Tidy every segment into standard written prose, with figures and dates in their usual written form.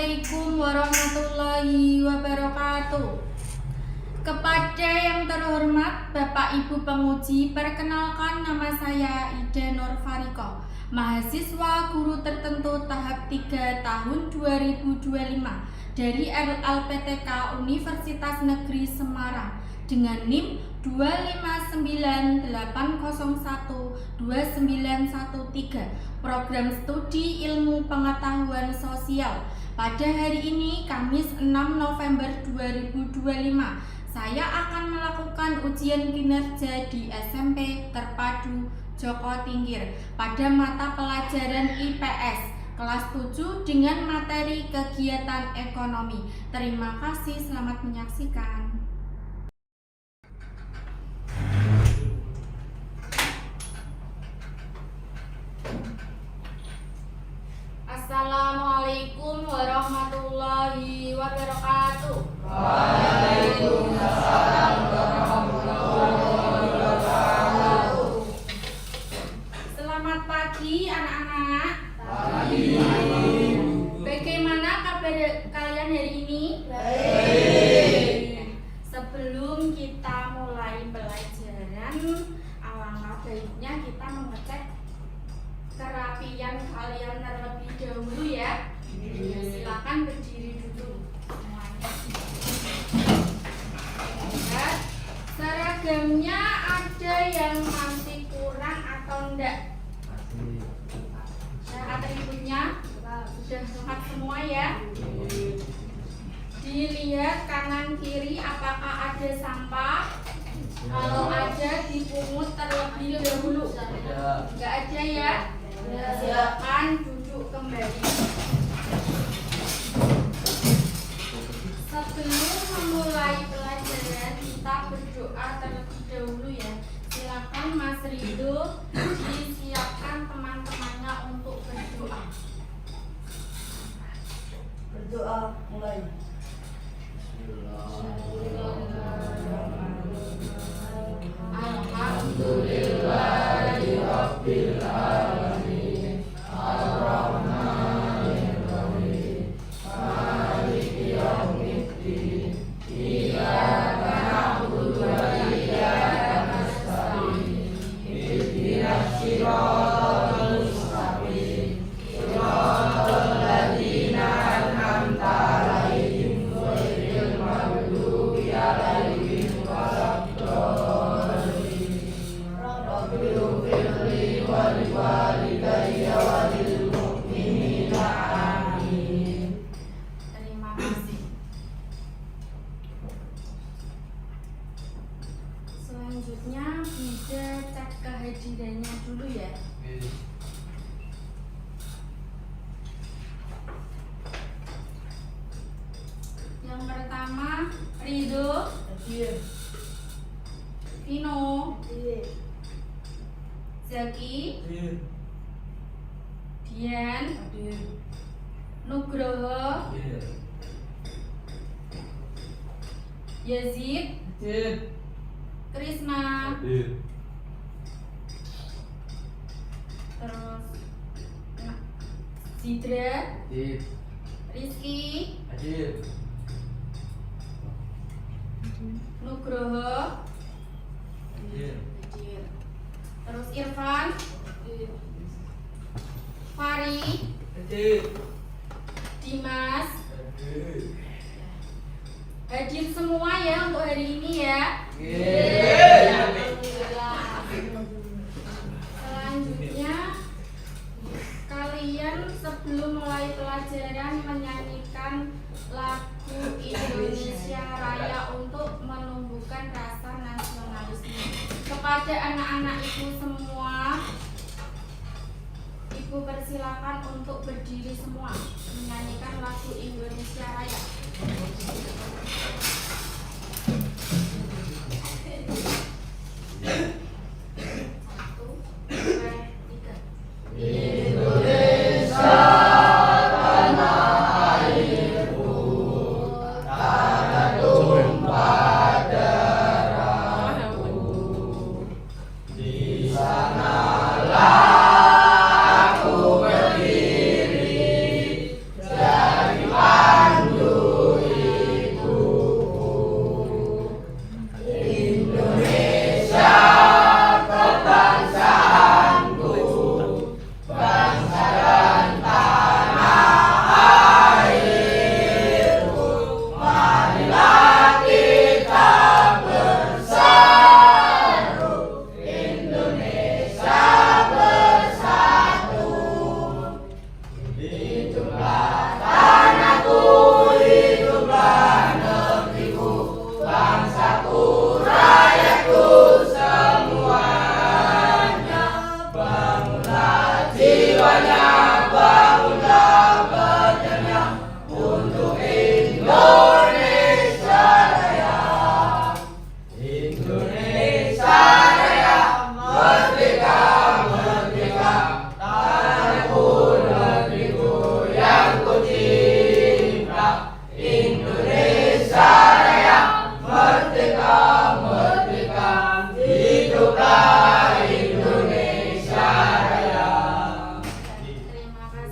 Assalamualaikum warahmatullahi wabarakatuh. Kepada yang terhormat Bapak Ibu penguji, perkenalkan nama saya Ida Nur Fariko, mahasiswa guru tertentu tahap 3 tahun 2025 dari LPTK Universitas Negeri Semarang dengan NIM 25980129113, program studi ilmu pengetahuan sosial. Pada hari ini Kamis 6 November 2025, saya akan melakukan ujian kinerja di SMP Terpadu Joko Tingkir pada mata pelajaran IPS kelas 7 dengan materi kegiatan ekonomi. Terima kasih, selamat menyaksikan. Assalamualaikum warahmatullahi wabarakatuh. Waalaikumsalam warahmatullahi wabarakatuh. Selamat pagi anak-anak. Pagi. Bagaimana kabar kalian hari ini? Baik. Sebelum kita mulai pelajaran, alangkah baiknya kita mengecek kerapian kalian terlebih dahulu ya. Silakan berdiri dulu semuanya. Lihat, seragamnya ada yang masih kurang atau enggak? Atributnya sudah lengkap semua ya. Dilihat kanan kiri apakah ada sampah. Kalau ada dipungut terlebih dahulu. Enggak ada ya. Silakan duduk kembali. Sebelum memulai pelajaran kita berdoa terlebih dahulu ya. Silakan Mas Ridho disiapkan teman-temannya untuk berdoa. Berdoa mulai. Alhamdulillahirabbil alamin. Ar-Rahmanir Rahim. Maliki yaumiddin. Iyyaka na'budu wa iyyaka nasta'in. Ihdinas siratal mustaqim. Siratal ladzina an'amta 'alaihim ghairil maghdubi 'alaihim waladdallin. Rabbighfirli wa liwalidayya wa lil mu'minina amin. Terima kasih. Selanjutnya bisa cek kehadirannya dulu ya. Yang pertama Ridho, Vino, Zaki, Dian, Nugroho, Yazid, Krisna, terus Zidra, Rizky, Nugroho, terus Irfan, Fari, Dimas. Hadir semua ya untuk hari ini ya. Alhamdulillah. Selanjutnya kalian sebelum mulai pelajaran menyanyikan lagu Indonesia Raya untuk menumbuhkan rasa nasionalisme. Kepada anak-anak ibu semua, ibu persilakan untuk berdiri semua menyanyikan lagu Indonesia Raya. Satu, dua, tiga. Indonesia tanah airku, tanah tumpah darahku. Di sanalah aku berdiri, jadi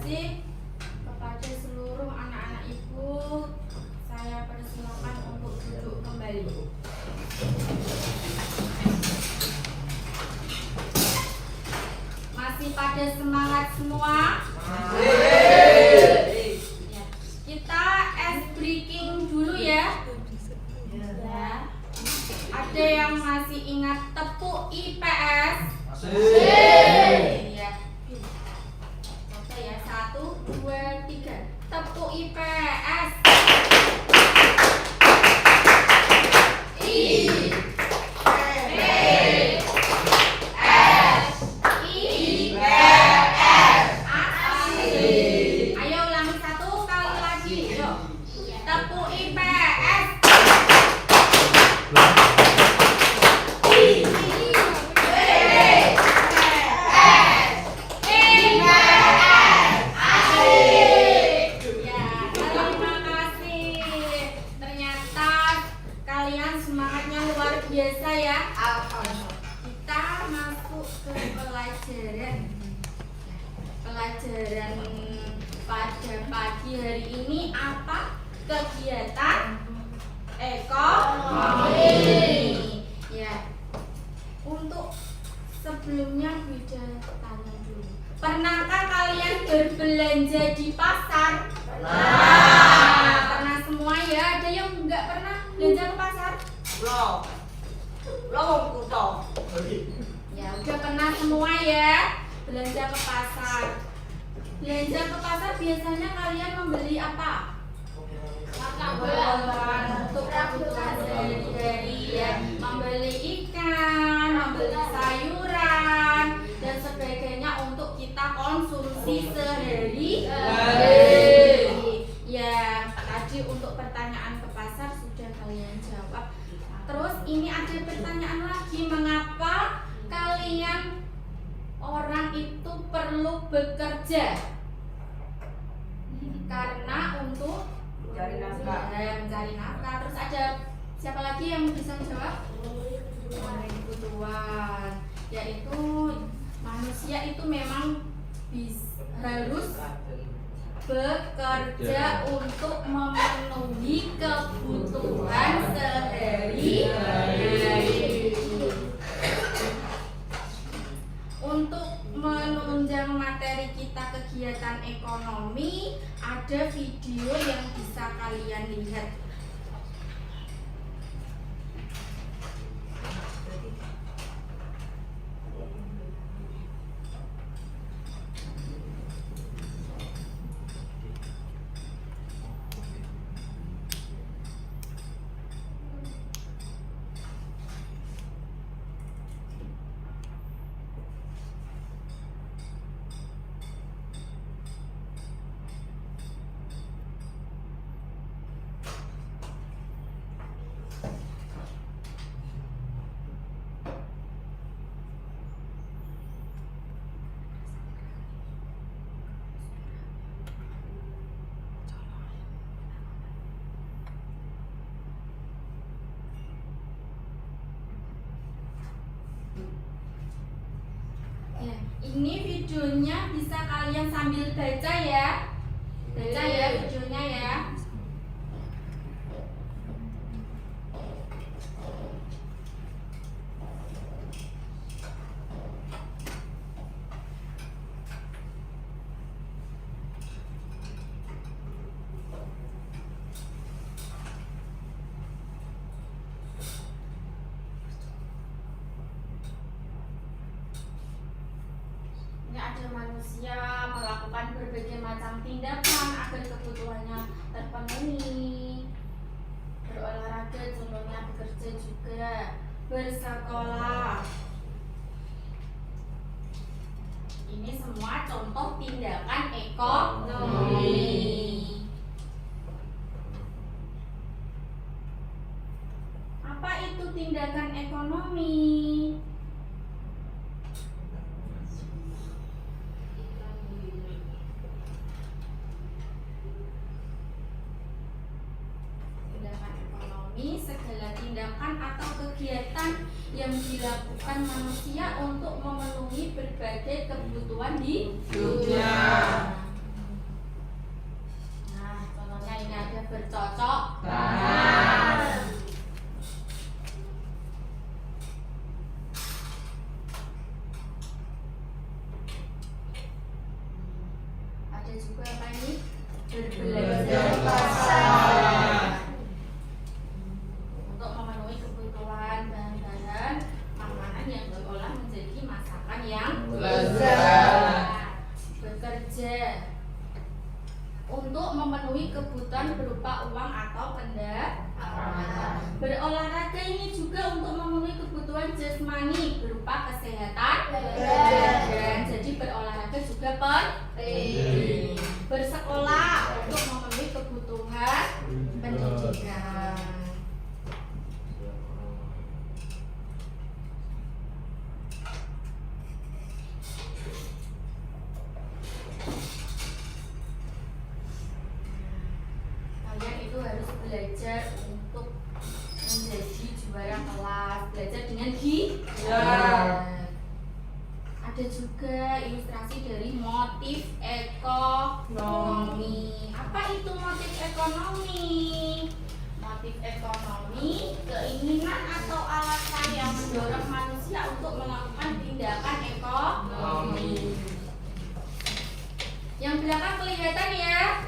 kasih kepada seluruh anak-anak ibu. Saya persilakan untuk duduk kembali. Masih pada semangat semua? Ya. Kita ice breaking dulu ya. Ya. Ada yang masih ingat tepuk IPS? Ya. Coba ya, 1, 2, 3. Tepuk IPS. Ayo ulangi 1 kali lagi. Yuk. Tepuk IPS. Ya, terima kasih. Ternyata kalian semangatnya luar biasa ya. Kita masuk ke pelajaran pada pagi hari ini. Apa kegiatan ekonomi? Ya, untuk sebelumnya Bida tanya dulu, pernahkah kalian berbelanja di pasar? Pernah semua ya. Ada yang nggak pernah belanja ke pasar? Ya udah pernah semua ya belanja ke pasar. Belanja ke pasar biasanya kalian membeli apa? Kebutuhan untuk kebutuhan sehari-hari ya. Membeli ikan, membeli sayuran dan sebagainya untuk kita konsumsi sehari-hari. Ya, tadi untuk pertanyaan ke pasar sudah kalian jawab. Terus ini ada pertanyaan lagi, mengapa kalian orang itu perlu bekerja? Karena untuk mencari nafkah. Terus ada siapa lagi yang bisa jawab? Kebutuhan, yaitu manusia itu memang harus bekerja untuk memenuhi kebutuhan sehari-hari. Untuk menunjang materi kita kegiatan ekonomi, ada video yang bisa kalian lihat. Ya, ini videonya bisa kalian sambil baca ya. Baca ya videonya ya. Ada manusia melakukan berbagai macam tindakan agar kebutuhannya terpenuhi. Berolahraga, contohnya bekerja juga, bersekolah. Ini semua contoh tindakan ekonomi. Apa itu tindakan ekonomi? Segala tindakan atau kegiatan yang dilakukan manusia untuk memenuhi berbagai kebutuhan di dunia. apa ini? Berbelanja untuk memenuhi kebutuhan bahan-bahan makanan yang diolah menjadi masakan yang lezat. Bekerja untuk memenuhi kebutuhan berupa uang atau pendapatan. Berolahraga ini juga untuk memenuhi kebutuhan jasmani berupa kesehatan badan. Jadi berolahraga juga penting. Bersekolah untuk memenuhi kebutuhan pendidikan. Kalian itu harus belajar untuk menjadi juara kelas, belajar dengan giat. Ada juga ilustrasi dari motif ekonomi. Apa itu motif ekonomi? Motif ekonomi, keinginan atau alasan yang mendorong manusia untuk melakukan tindakan ekonomi. Yang belakang kelihatan ya?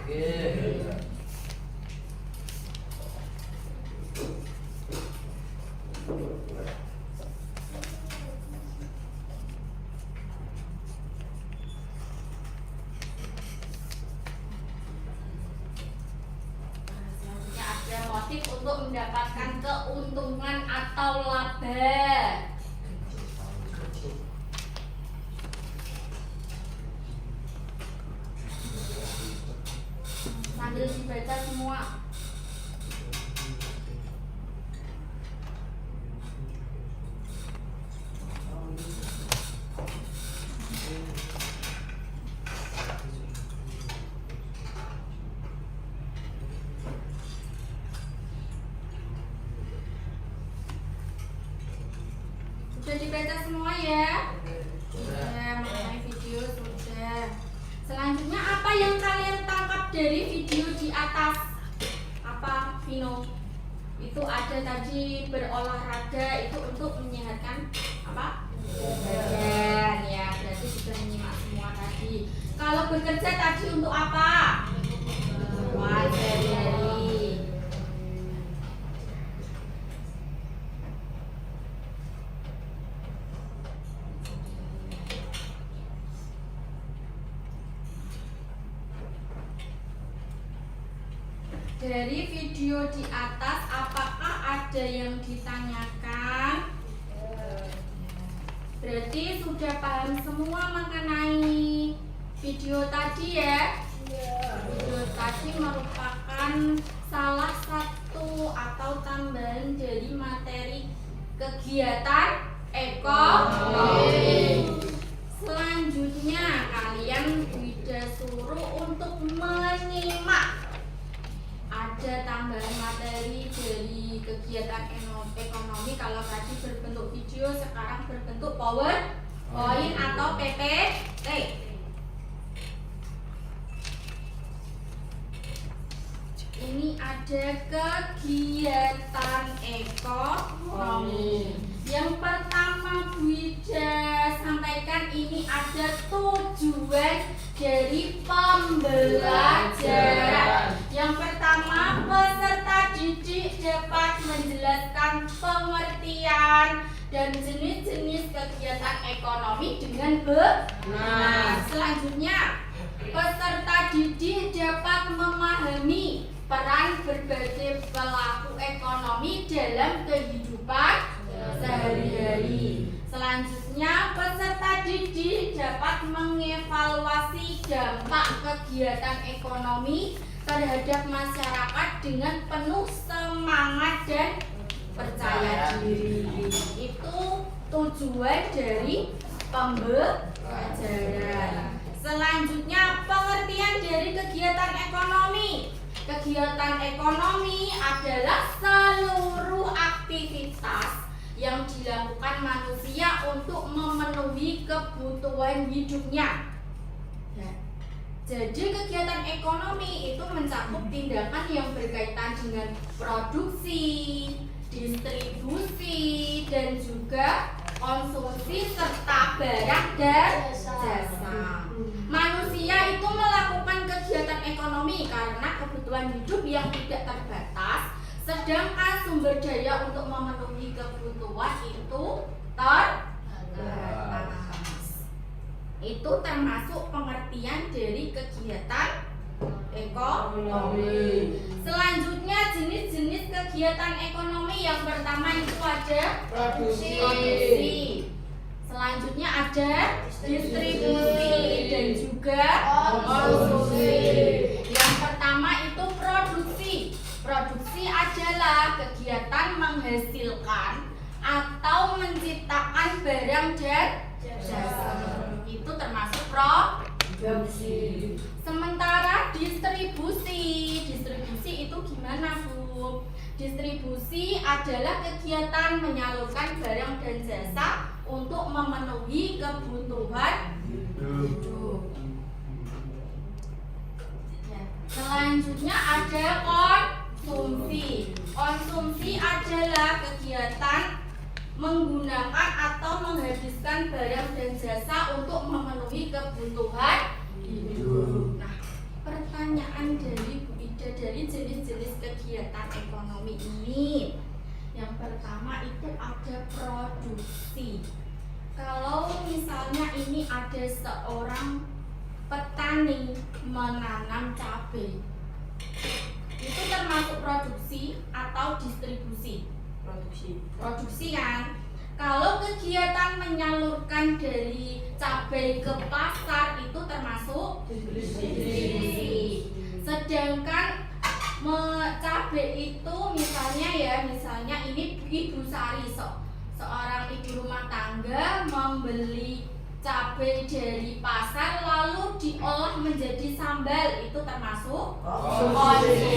Selanjutnya ada motif untuk mendapatkan keuntungan atau laba. Sambil dibaca semua. Sudah dibaca semua ya? Sudah, mengenai video sudah. Selanjutnya apa yang kalian tangkap dari video di atas? Apa, Vino? Itu ada tadi berolahraga itu untuk menyehatkan apa? Badan ya, berarti sudah menyimak semua tadi. Kalau bekerja tadi untuk apa? Sehari-hari. Dari video di atas, apakah ada yang ditanyakan? Berarti sudah paham semua mengenai video tadi ya? Video tadi merupakan salah satu atau tambahan dari materi kegiatan ekonomi. Selanjutnya kalian Wida suruh untuk menyimak. Ada tambahan materi dari kegiatan ekonomi. Kalau tadi berbentuk video, sekarang berbentuk PowerPoint atau PPT. Ini ada kegiatan ekonomi. Yang pertama Wida sampaikan ini ada tujuan dari pembelajaran. Yang pertama, peserta didik dapat menjelaskan pengertian dan jenis-jenis kegiatan ekonomi dengan benar. Selanjutnya, peserta didik dapat memahami peran berbagai pelaku ekonomi dalam kehidupan sehari-hari. Selanjutnya, peserta didik dapat mengevaluasi dampak kegiatan ekonomi terhadap masyarakat dengan penuh semangat dan percaya diri. Itu tujuan dari pembelajaran. Selanjutnya, pengertian dari kegiatan ekonomi. Kegiatan ekonomi adalah seluruh aktivitas yang dilakukan manusia untuk memenuhi kebutuhan hidupnya. Ya. Jadi kegiatan ekonomi itu mencakup tindakan yang berkaitan dengan produksi, distribusi, dan juga konsumsi serta barang dan jasa. Manusia itu melakukan kegiatan kebutuhan hidup yang tidak terbatas, sedangkan sumber daya untuk memenuhi kebutuhan itu terbatas. Itu termasuk pengertian dari kegiatan ekonomi. Selanjutnya jenis-jenis kegiatan ekonomi. Yang pertama itu ada produksi. Selanjutnya ada distribusi dan juga konsumsi. Yang pertama itu produksi. Produksi adalah kegiatan menghasilkan atau menciptakan barang dan jasa. Itu termasuk produksi. Sementara distribusi itu gimana, Bu? Distribusi adalah kegiatan menyalurkan barang dan jasa untuk memenuhi kebutuhan hidup. Ya. Selanjutnya ada konsumsi. Konsumsi adalah kegiatan menggunakan atau menghabiskan barang dan jasa untuk memenuhi kebutuhan hidup. Nah, pertanyaan dari Bu Ida dari jenis-jenis kegiatan ekonomi ini. Yang pertama itu ada produksi. Kalau misalnya ini ada seorang petani menanam cabai, itu termasuk produksi atau distribusi? Produksi kan? Kalau kegiatan menyalurkan dari cabai ke pasar itu termasuk distribusi. Sedangkan cabai itu misalnya ini Ibu Sari, seorang ibu rumah tangga membeli cabai dari pasar lalu diolah menjadi sambal, itu termasuk konsumsi.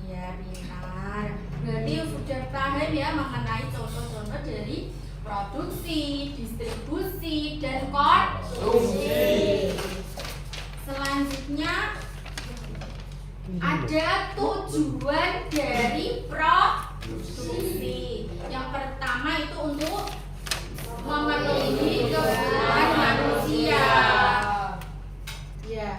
Iya, benar. Berarti sudah paham ya mengenai contoh-contoh dari produksi, distribusi, dan konsumsi. Selanjutnya ada tujuan dari produksi. Yang pertama itu untuk memenuhi kebutuhan manusia. Ya,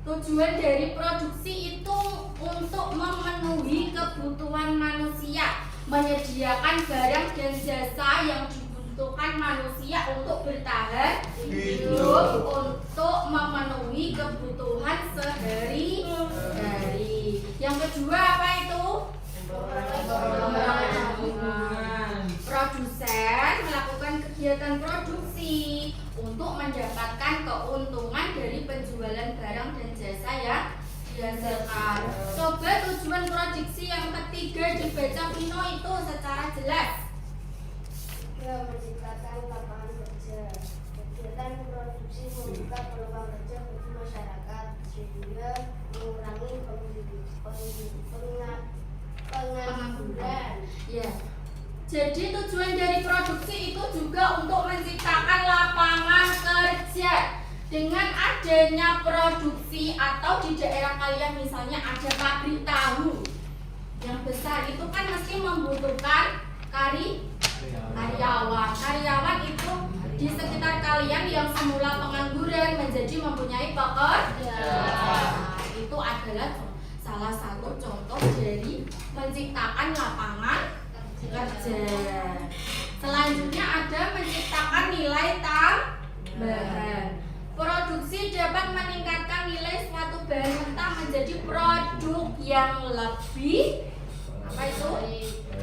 tujuan dari produksi itu untuk memenuhi kebutuhan manusia, menyediakan barang dan jasa yang dibutuhkan manusia untuk bertahan hidup, untuk memenuhi kebutuhan sehari-hari. Yang kedua apa itu? Produsen melakukan kegiatan produksi untuk mendapatkan keuntungan dari penjualan barang dan jasa yang dihasilkan. Coba tujuan produksi yang ketiga dibaca Vino itu secara jelas. Menciptakan lapangan kerja. Kegiatan produksi membuka peluang kerja bagi masyarakat sehingga mengurangi pengangguran. Ya. Jadi tujuan dari produksi itu juga untuk menciptakan lapangan kerja. Dengan adanya produksi atau di daerah kalian misalnya ada pabrik tahu yang besar, itu kan mesti membutuhkan karyawan. Karyawan itu di sekitar kalian yang semula pengangguran menjadi mempunyai pekerjaan. Itu adalah salah satu contoh dari menciptakan lapangan kerja. Selanjutnya ada menciptakan nilai tambahan. Produksi dapat meningkatkan nilai suatu bahan mentah menjadi produk yang lebih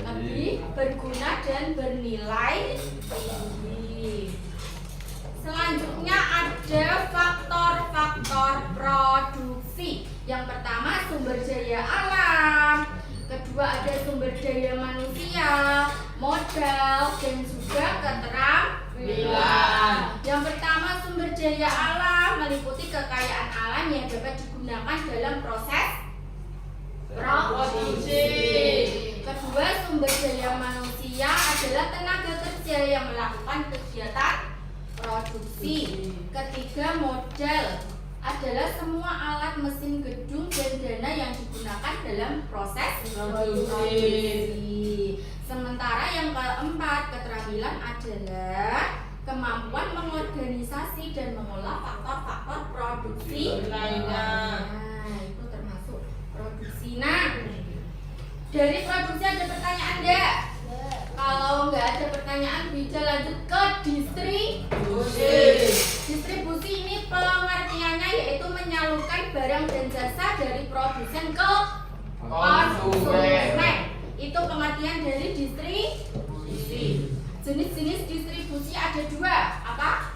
lebih berguna dan bernilai tinggi. Selanjutnya ada faktor-faktor produksi. Yang pertama sumber daya alam, kedua ada sumber daya manusia, modal, dan juga keterampilan. Yang pertama sumber daya alam meliputi kekayaan alam yang dapat digunakan dalam proses produksi. Kedua sumber daya manusia adalah tenaga kerja yang melakukan kegiatan produksi. Ketiga modal adalah semua alat, mesin, gedung, dan dana yang digunakan dalam proses produksi. Sementara yang keempat, keterampilan adalah kemampuan mengorganisasi dan mengolah faktor-faktor produksi lainnya. Nah, itu termasuk pertanyaan, bisa lanjut ke distribusi. Distribusi ini pengertiannya yaitu menyalurkan barang dan jasa dari produsen ke konsumen. Itu pengertian dari distribusi. Jenis-jenis distribusi ada dua. Apa?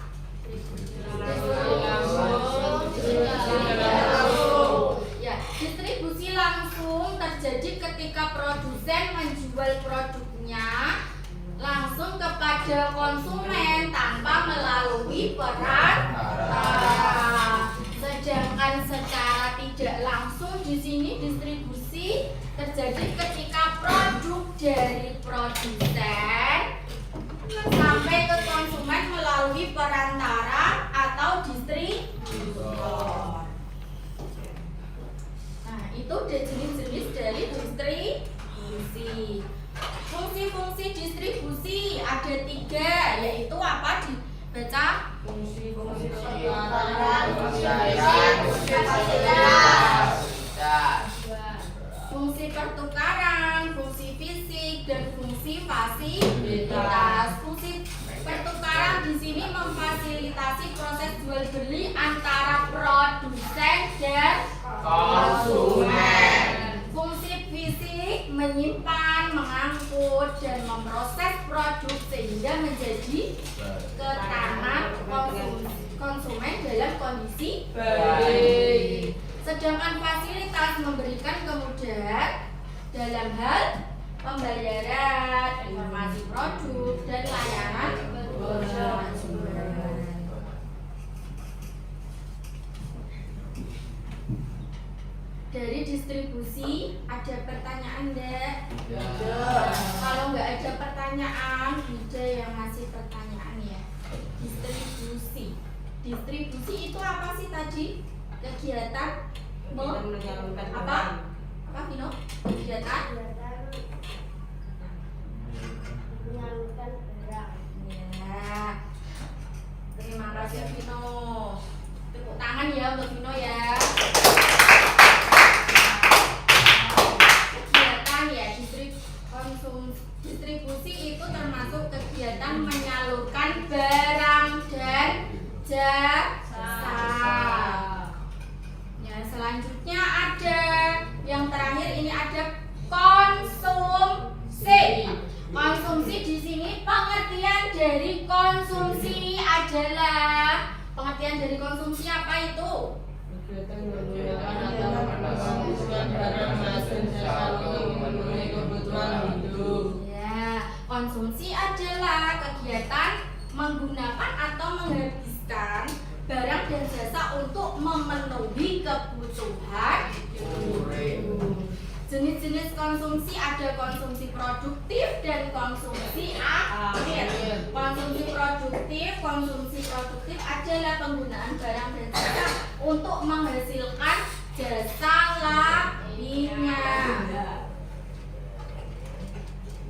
Ya, distribusi langsung terjadi ketika produsen menjual produknya langsung kepada konsumen tanpa melalui perantara. Sedangkan secara tidak langsung di sini distribusi terjadi ketika produk dari produsen sampai ke konsumen melalui perantara atau distributor. Nah, itu jenis-jenis dari distribusi. Fungsi-fungsi distribusi ada 3, yaitu apa? Dibaca. Fungsi-fungsi fungsi pertukaran, fungsi fisik, dan fungsi fasilitas. Fungsi pertukaran di sini memfasilitasi proses jual beli antara produsen dan konsumen. Fungsi fisik menyimpan, mengangkut, dan memproses produk sehingga menjadi ke tangan konsumen dalam kondisi baik. Sedangkan fasilitas memberikan kemudahan dalam hal pembayaran, informasi produk, dan layanan konsumen. Dari distribusi ada pertanyaan enggak? Kalau nggak ada pertanyaan, Bida yang ngasih pertanyaan ya. Distribusi. Distribusi itu apa sih tadi? Kegiatan menyalurkan apa? Apa Vino? Kegiatan menyalurkan barang. Ya. Terima kasih Vino. Tepuk tangan ya untuk Vino ya. Kegiatan ya, distribusi itu termasuk kegiatan menyalurkan barang dan jasa. Ya, selanjutnya ada yang terakhir ini ada konsumsi. Konsumsi di sini pengertian dari konsumsi adalah dari konsumsi apa itu? Kegiatan menggunakan atau mengkonsumsikan barang dan jasa untuk memenuhi kebutuhan hidup. Ya, konsumsi adalah kegiatan menggunakan atau menghabiskan barang dan jasa untuk memenuhi kebutuhan hidup. Jenis-jenis konsumsi ada konsumsi produktif dan konsumsi akhir. Konsumsi produktif adalah penggunaan barang dan jasa untuk menghasilkan jasa lainnya.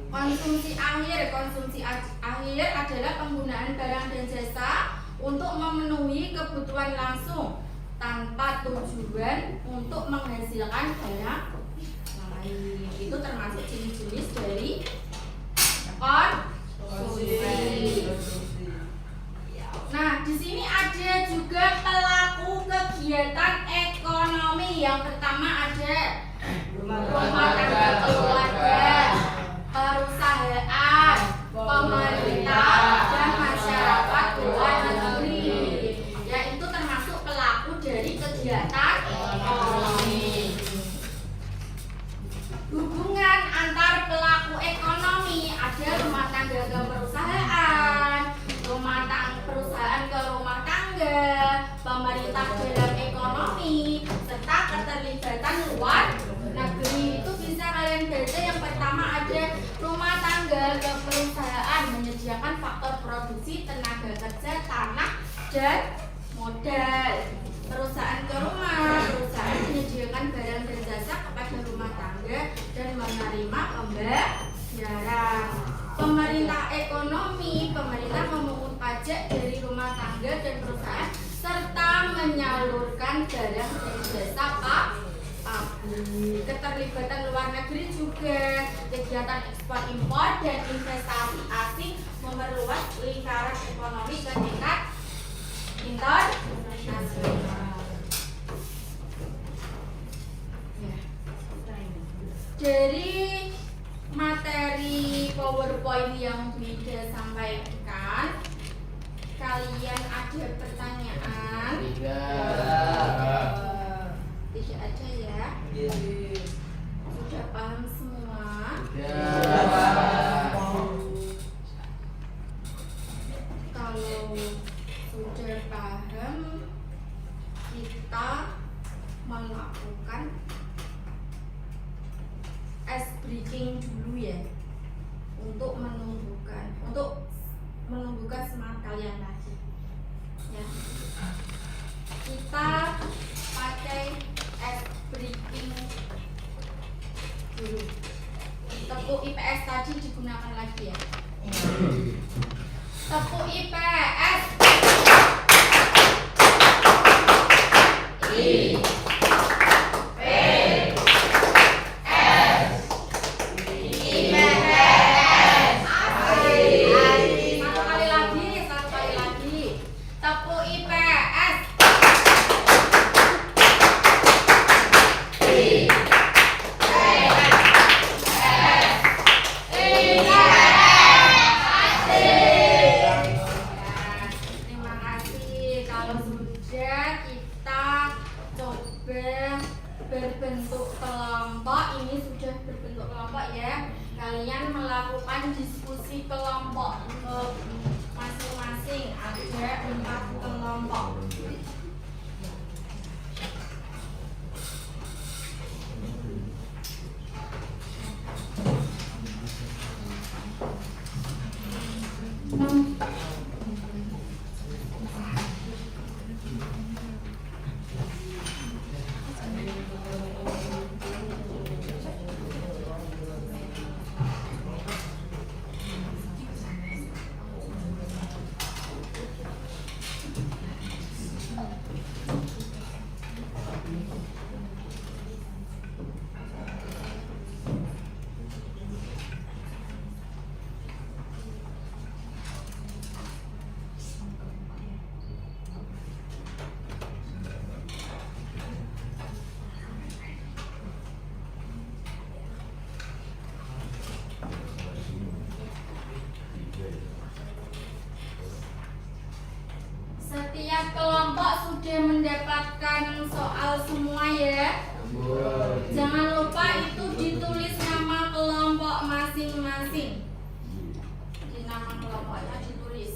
Konsumsi akhir adalah penggunaan barang dan jasa untuk memenuhi kebutuhan langsung tanpa tujuan untuk menghasilkan barang lain. Itu termasuk jenis-jenis dari konsumsi. Nah, di sini ada juga pelaku kegiatan ekonomi. Yang pertama ada rumah tangga keluarga, perusahaan, pemerintah, dan masyarakat luar negeri. Ya, itu termasuk pelaku dari kegiatan ekonomi. Hubungan antar pelaku ekonomi ada rumah tangga ke perusahaan, perusahaan ke rumah tangga, pemerintah dalam ekonomi, serta keterlibatan luar negeri. Itu bisa kalian baca. Yang pertama ada rumah tangga ke perusahaan, menyediakan faktor produksi, tenaga kerja, tanah, dan modal. Perusahaan ke rumah, perusahaan menyediakan barang dan jasa kepada rumah tangga dan menerima pembayaran. Pemerintah ekonomi, pemerintah memungut pajak dari rumah tangga dan perusahaan serta menyalurkan barang dan jasa pabrik. Keterlibatan luar negeri juga, kegiatan ekspor impor dan investasi asing memperluas lingkaran ekonomi ke tingkat internasional. Dari materi PowerPoint yang Wida sampaikan, kalian ada pertanyaan? Tidak ada ya? Sudah paham semua? Kalau sudah paham, kita melakukan ice breaking dulu ya, untuk menumbuhkan semangat kalian lagi ya. Kita pakai ice breaking dulu. Tepuk IPS tadi digunakan lagi ya. Tepuk IPS. Berbentuk kelompok, ini sudah berbentuk kelompok ya. Kalian melakukan diskusi kelompok ke masing-masing, ada 4 kelompok. Setiap kelompok sudah mendapatkan soal semua ya. Jangan lupa itu ditulis nama kelompok masing-masing. Di nama kelompoknya ditulis.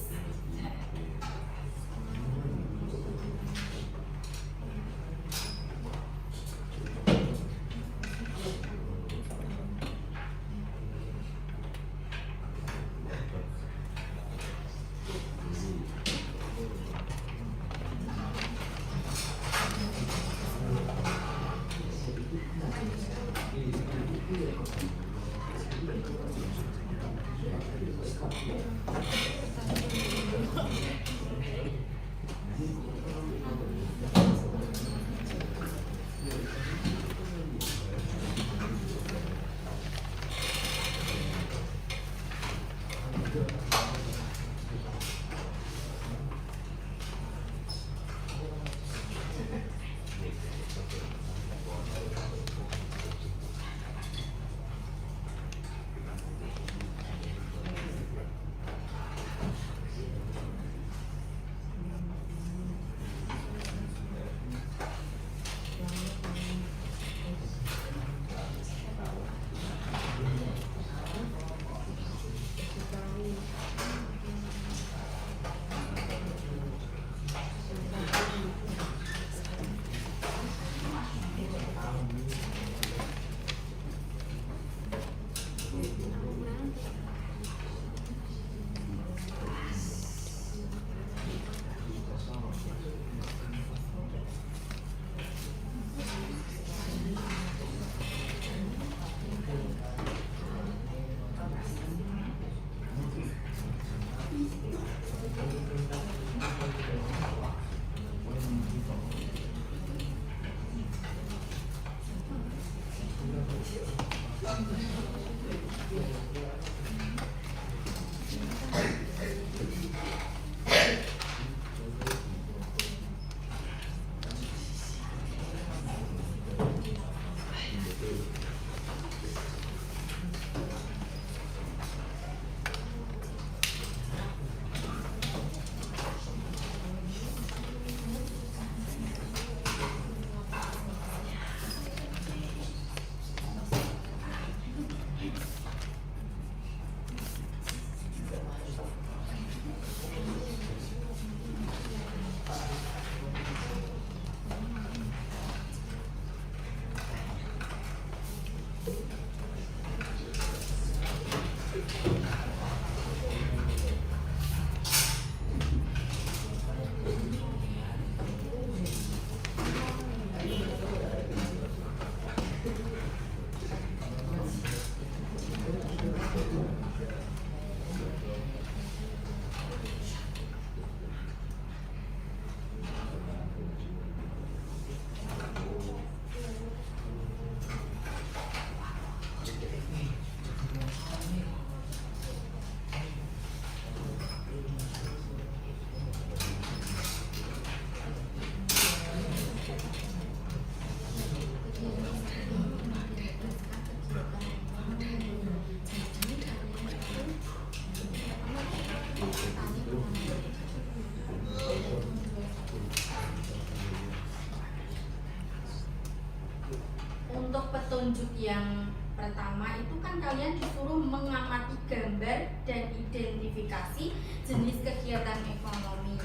untuk petunjuk yang pertama itu kan kalian disuruh mengamati gambar dan identifikasi jenis kegiatan ekonomi.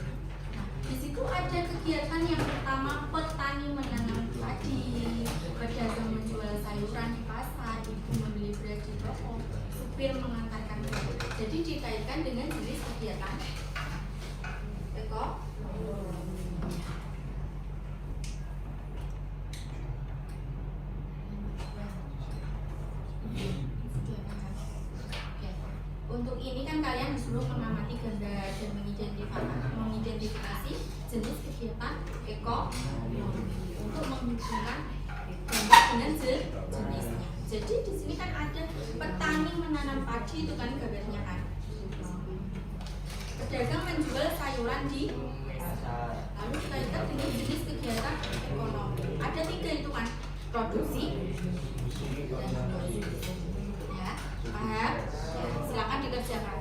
Nah, di situ ada kegiatan yang pertama, petani menanam padi, pedagang menjual sayuran di pasar, ibu membeli beras di toko, supir mengantarkan barang. Jadi dikaitkan dengan jenis kegiatan Untuk ini kan kalian disuruh mengamati gambar dan mengidentifikasi jenis kegiatan ekonomi untuk menghubungkan gambar dengan jenisnya. Jadi di sini kan ada petani menanam padi, itu kan gambarnya kan. Pedagang menjual sayuran di pasar. Lalu dikaitkan dengan jenis kegiatan ekonomi. Ada 3 itu kan, produksi dan ya, paham? Ya, silakan dikerjakan.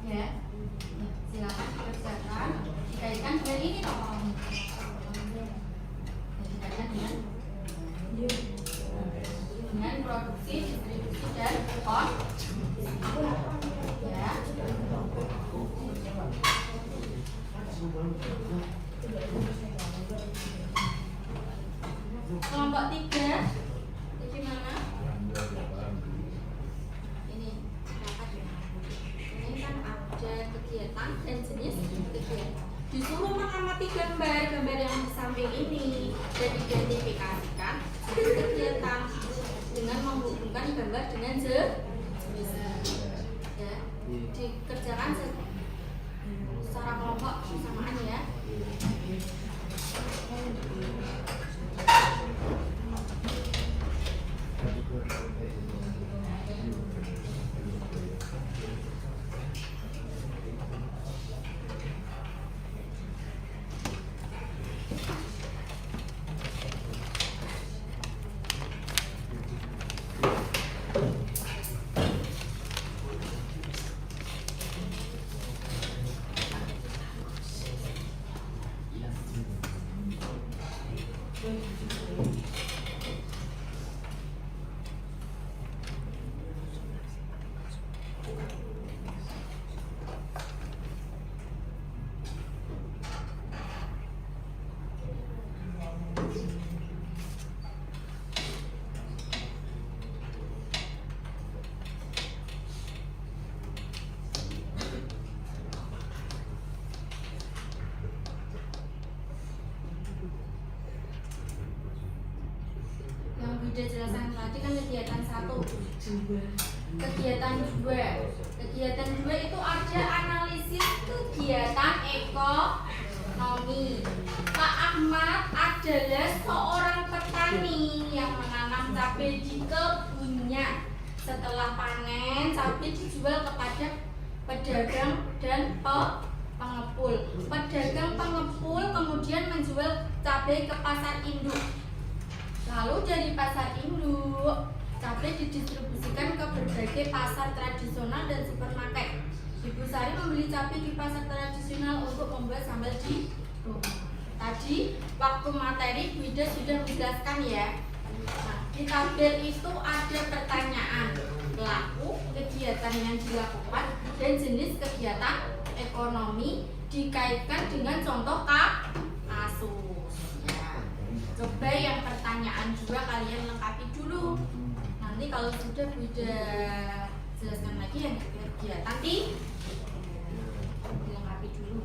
Ya, silakan dikerjakan. Dikaitkan dengan ini dong. Dikaitkan dengan produksi, distribusi dan ya. Kelompok 3 bagaimana? Ini kan ada kegiatan dan jenis kegiatan. Disuruh mengamati gambar yang di samping ini dan identifikasikan jenis kegiatan dengan menghubungkan gambar dengan jenisnya. Ya, dikerjakan secara kelompok bersamaan ya. Udah jelasan tadi kan kegiatan 1. Kegiatan 2 itu ada analisis kegiatan ekonomi. Pak Ahmad adalah seorang petani yang menanam cabai di kebunnya. Setelah panen, cabai dijual kepada pedagang dan pengepul. Pedagang pengepul kemudian menjual cabai ke pasar induk. Lalu dari pasar induk, cabai didistribusikan ke berbagai pasar tradisional dan supermarket. Ibu Sari membeli cabai di pasar tradisional untuk membuat sambal di rumah. Tadi waktu materi Bu Ida sudah menjelaskan ya. Nah, di tabel itu ada pertanyaan, pelaku, kegiatan yang dilakukan, dan jenis kegiatan ekonomi dikaitkan dengan contoh kasus. Coba yang pertanyaan 2 kalian lengkapi dulu. Nanti kalau sudah sudah jelaskan lagi yang kegiatan dilengkapi dulu.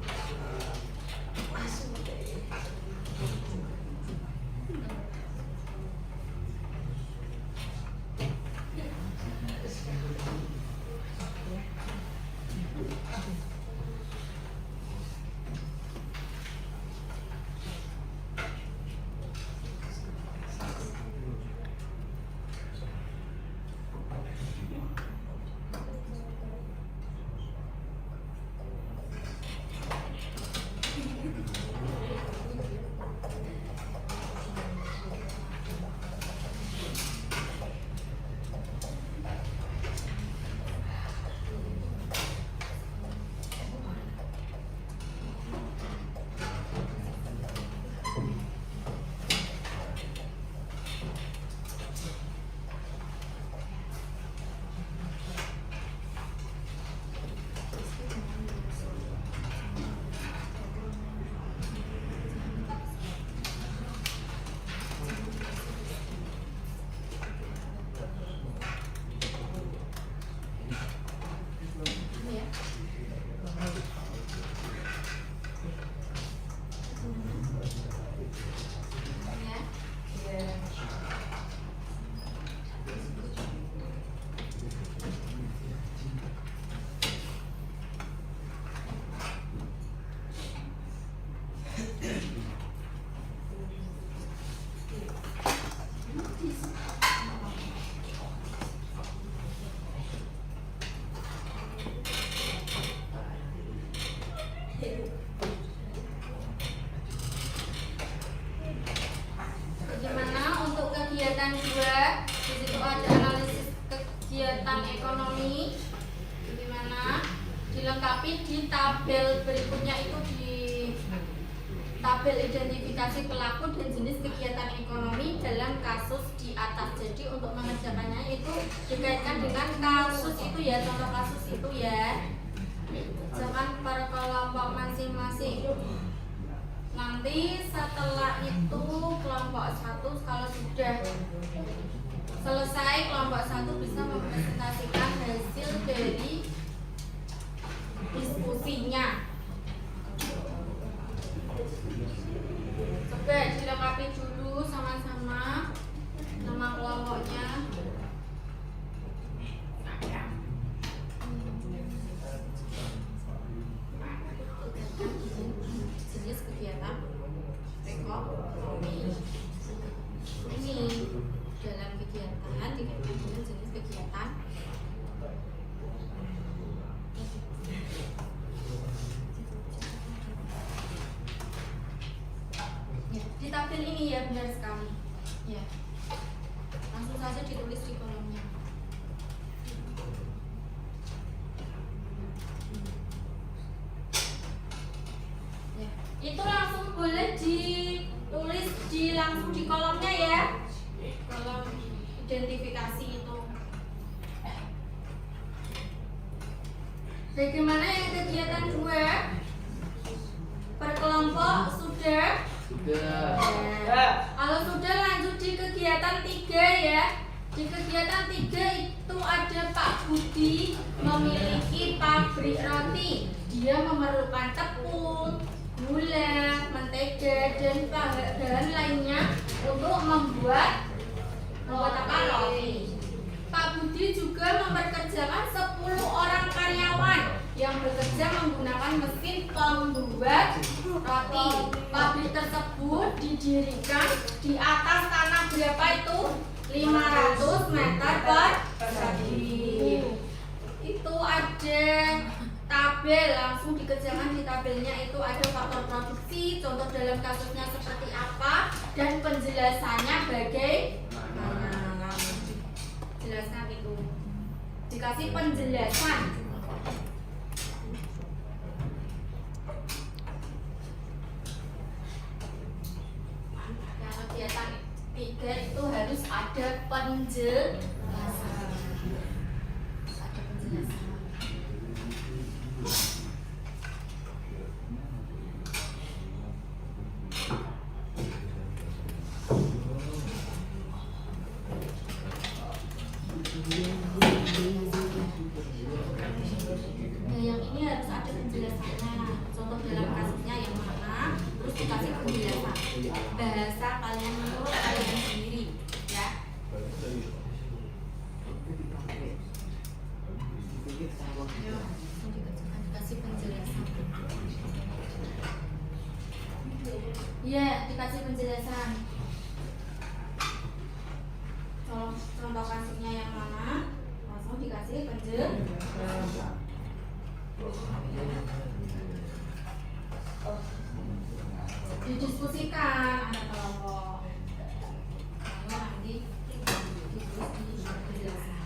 Tapi di tabel berikutnya itu di tabel identifikasi pelaku dan jenis kegiatan ekonomi dalam kasus di atas. Jadi untuk mengerjakannya itu dikaitkan dengan kasus itu ya, contoh kasus itu ya. Jangan per kelompok masing-masing. Nanti setelah itu kelompok 1 kalau sudah selesai kelompok 1 bisa mempresentasikan hasil dari diskusinya. Coba dilengkapi dulu sama-sama nama kelompoknya. Jenis kegiatan ekonomi. Ini dalam kegiatan dikaitkan dengan jenis kegiatan. Di tabel ini ya, benar sekali ya, langsung saja ditulis di kolomnya. Ya, itu langsung boleh ditulis langsung di kolomnya ya, kolom identifikasi itu. Bagaimana yang kegiatan 2 per kelompok sudah? Sudah. Kalau sudah lanjut di kegiatan 3 ya. Di kegiatan 3 itu ada Pak Budi memiliki pabrik roti. Dia memerlukan tepung, gula, mentega dan bahan lainnya untuk membuat apa roti. Pak Budi juga memperkerjakan 10 orang karyawan yang bekerja menggunakan mesin pembuat roti. Pabrik tersebut didirikan di atas tanah berapa itu? 500 meter persegi. Itu ada tabel, langsung dikerjakan di tabelnya. Itu ada faktor produksi, contoh dalam kasusnya seperti apa, dan penjelasannya bagaimana. Jelaskan itu, dikasih penjelasan. Kegiatan 3 itu harus ada penjelasan. Ada penjelasan. Nah, yang ini harus ada penjelasannya. Contoh dalam kasusnya yang mana, terus dikasih penjelasan. Bahasa kalian menurut kalian sendiri, ya. Dikasih penjelasan. Iya, dikasih penjelasan. Contoh kasusnya yang mana, langsung dikasih penjelasan. Didiskusikan ada kelompok. Lalu nanti ditulis di penjelasan.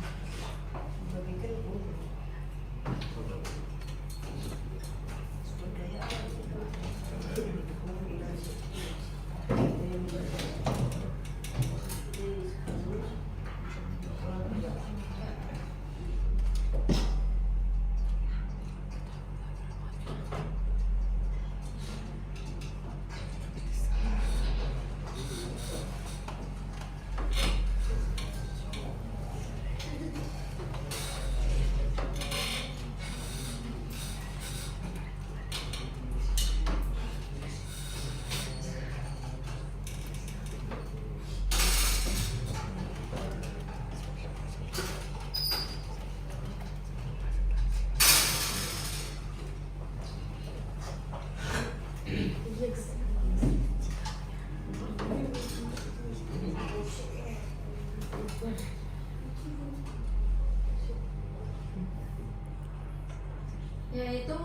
Yaitu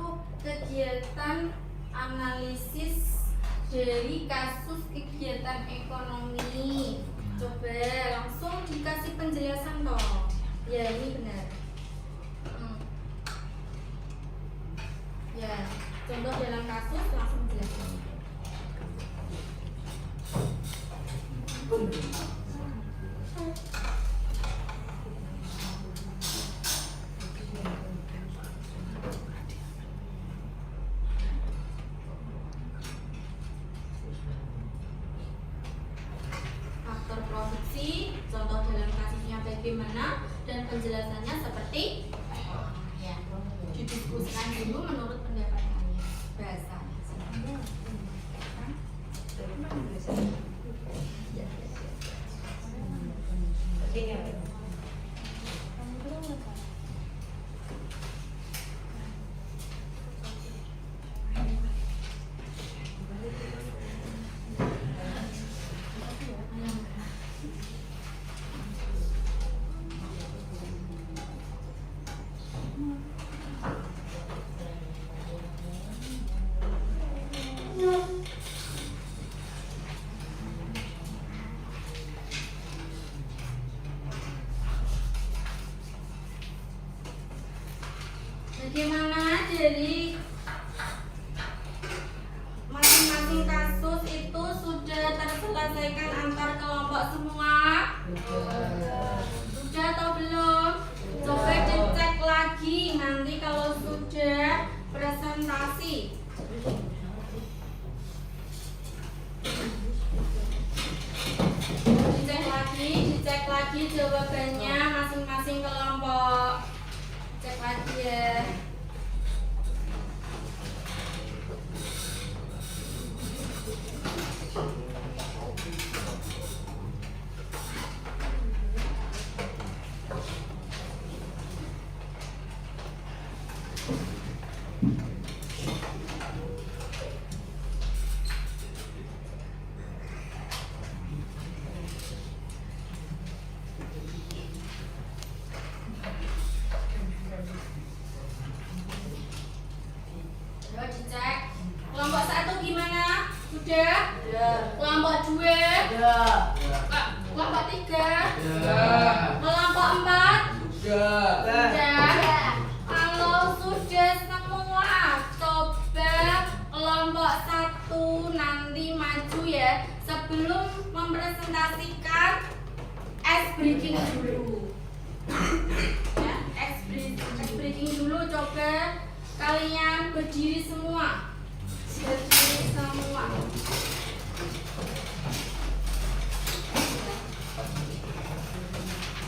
kegiatan analisis dari kasus kegiatan ekonomi. Coba langsung dikasih penjelasan toh. Ya, ini benar. Ya, contoh dalam kasus langsung jelaskan. Faktor produksi, contoh dalam kasusnya bagaimana dan penjelasannya seperti ya, didiskusikan dulu menurut pendapatnya. Bahasa. Bagaimana dari masing-masing kasus itu sudah terselesaikan antar kelompok semua? Sudah atau belum? Coba dicek lagi nanti kalau sudah presentasi. Dicek lagi jawabannya masing-masing kelompok. Cek lagi ya. Coba dicek. Kelompok 1 gimana? Sudah? Kelompok 2? Kelompok 3? Kelompok 4? Sudah. Kalau sudah semua, coba kelompok 1 nanti maju ya. Sebelum mempresentasikan ice breaking dulu. Ya, ice breaking dulu, coba kalian berdiri semua. Berdiri semua.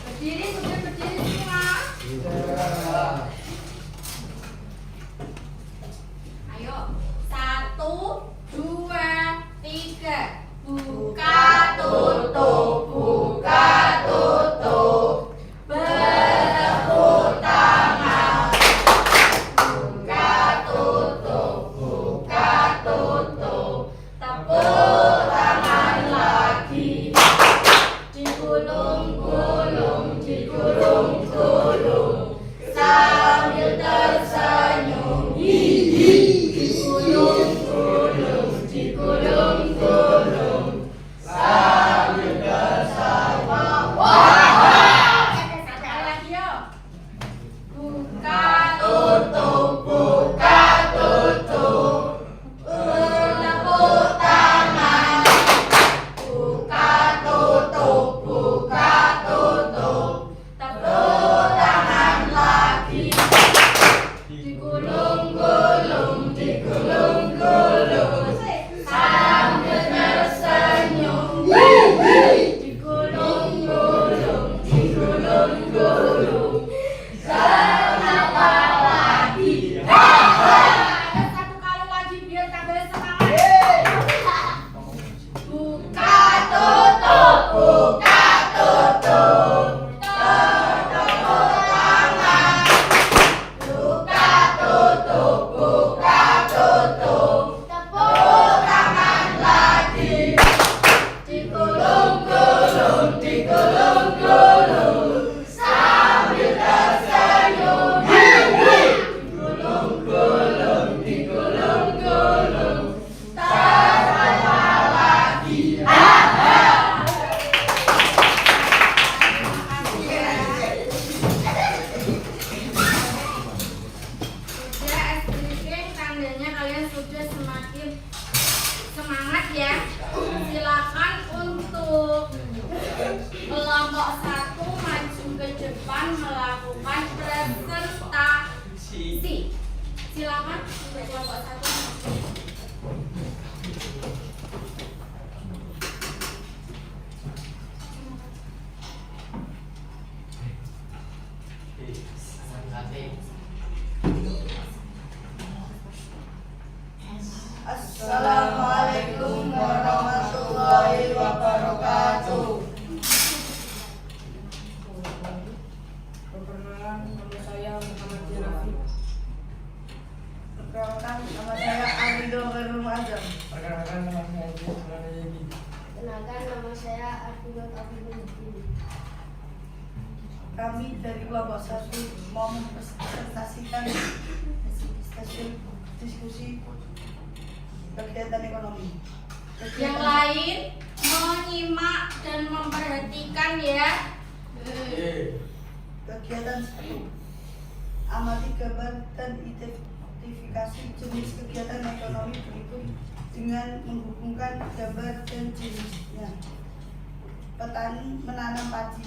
Berdiri, sudah berdiri semua. Ayo, 1, 2, 3. Buka tutup, buka tutup. Bertepuk tangan. Buka tutup, buka Silakan untuk kelompok 1. Assalamualaikum warahmatullahi wabarakatuh. Perkenalkan, nama saya Muhammad Jirafi. Perkenalkan, nama saya Arido Khairul Azam. Perkenalkan, nama saya Jirafi. Kenalkan, nama saya Abdul Abdul. Kami dari kelompok 1 mau mempresentasikan hasil diskusi kegiatan ekonomi. Yang lain menyimak dan memperhatikan ya. Kegiatan 1. Amati gambar dan identifikasi jenis kegiatan ekonomi berikut dengan menghubungkan gambar dan jenisnya. Petani menanam padi.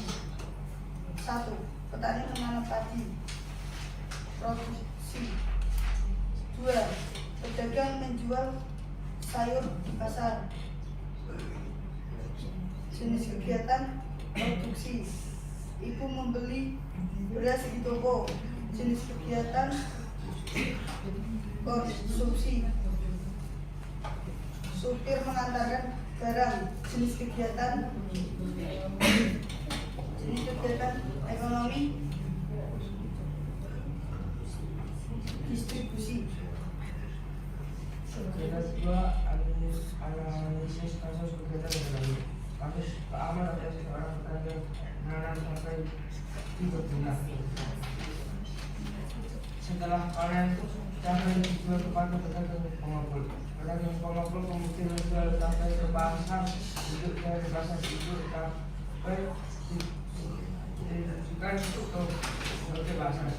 1. Petani menanam padi. Produksi. 2. Pedagang menjual sayur di pasar. Jenis kegiatan produksi. Ibu membeli beras di toko. Jenis kegiatan konsumsi. Supir mengantarkan barang. Jenis kegiatan ekonomi. Distribusi. Kegiatan 2, analisis kasus kegiatan ekonomi. Kasus keamanan ada seorang petani menanam sampai 3 bulan. Setelah panen, sampai dijual kepada pedagang pengepul. Pedagang pengepul kemudian menjual sampai ke pasar. Untuk dari pasar itu sampai ditujukan untuk ke pasar.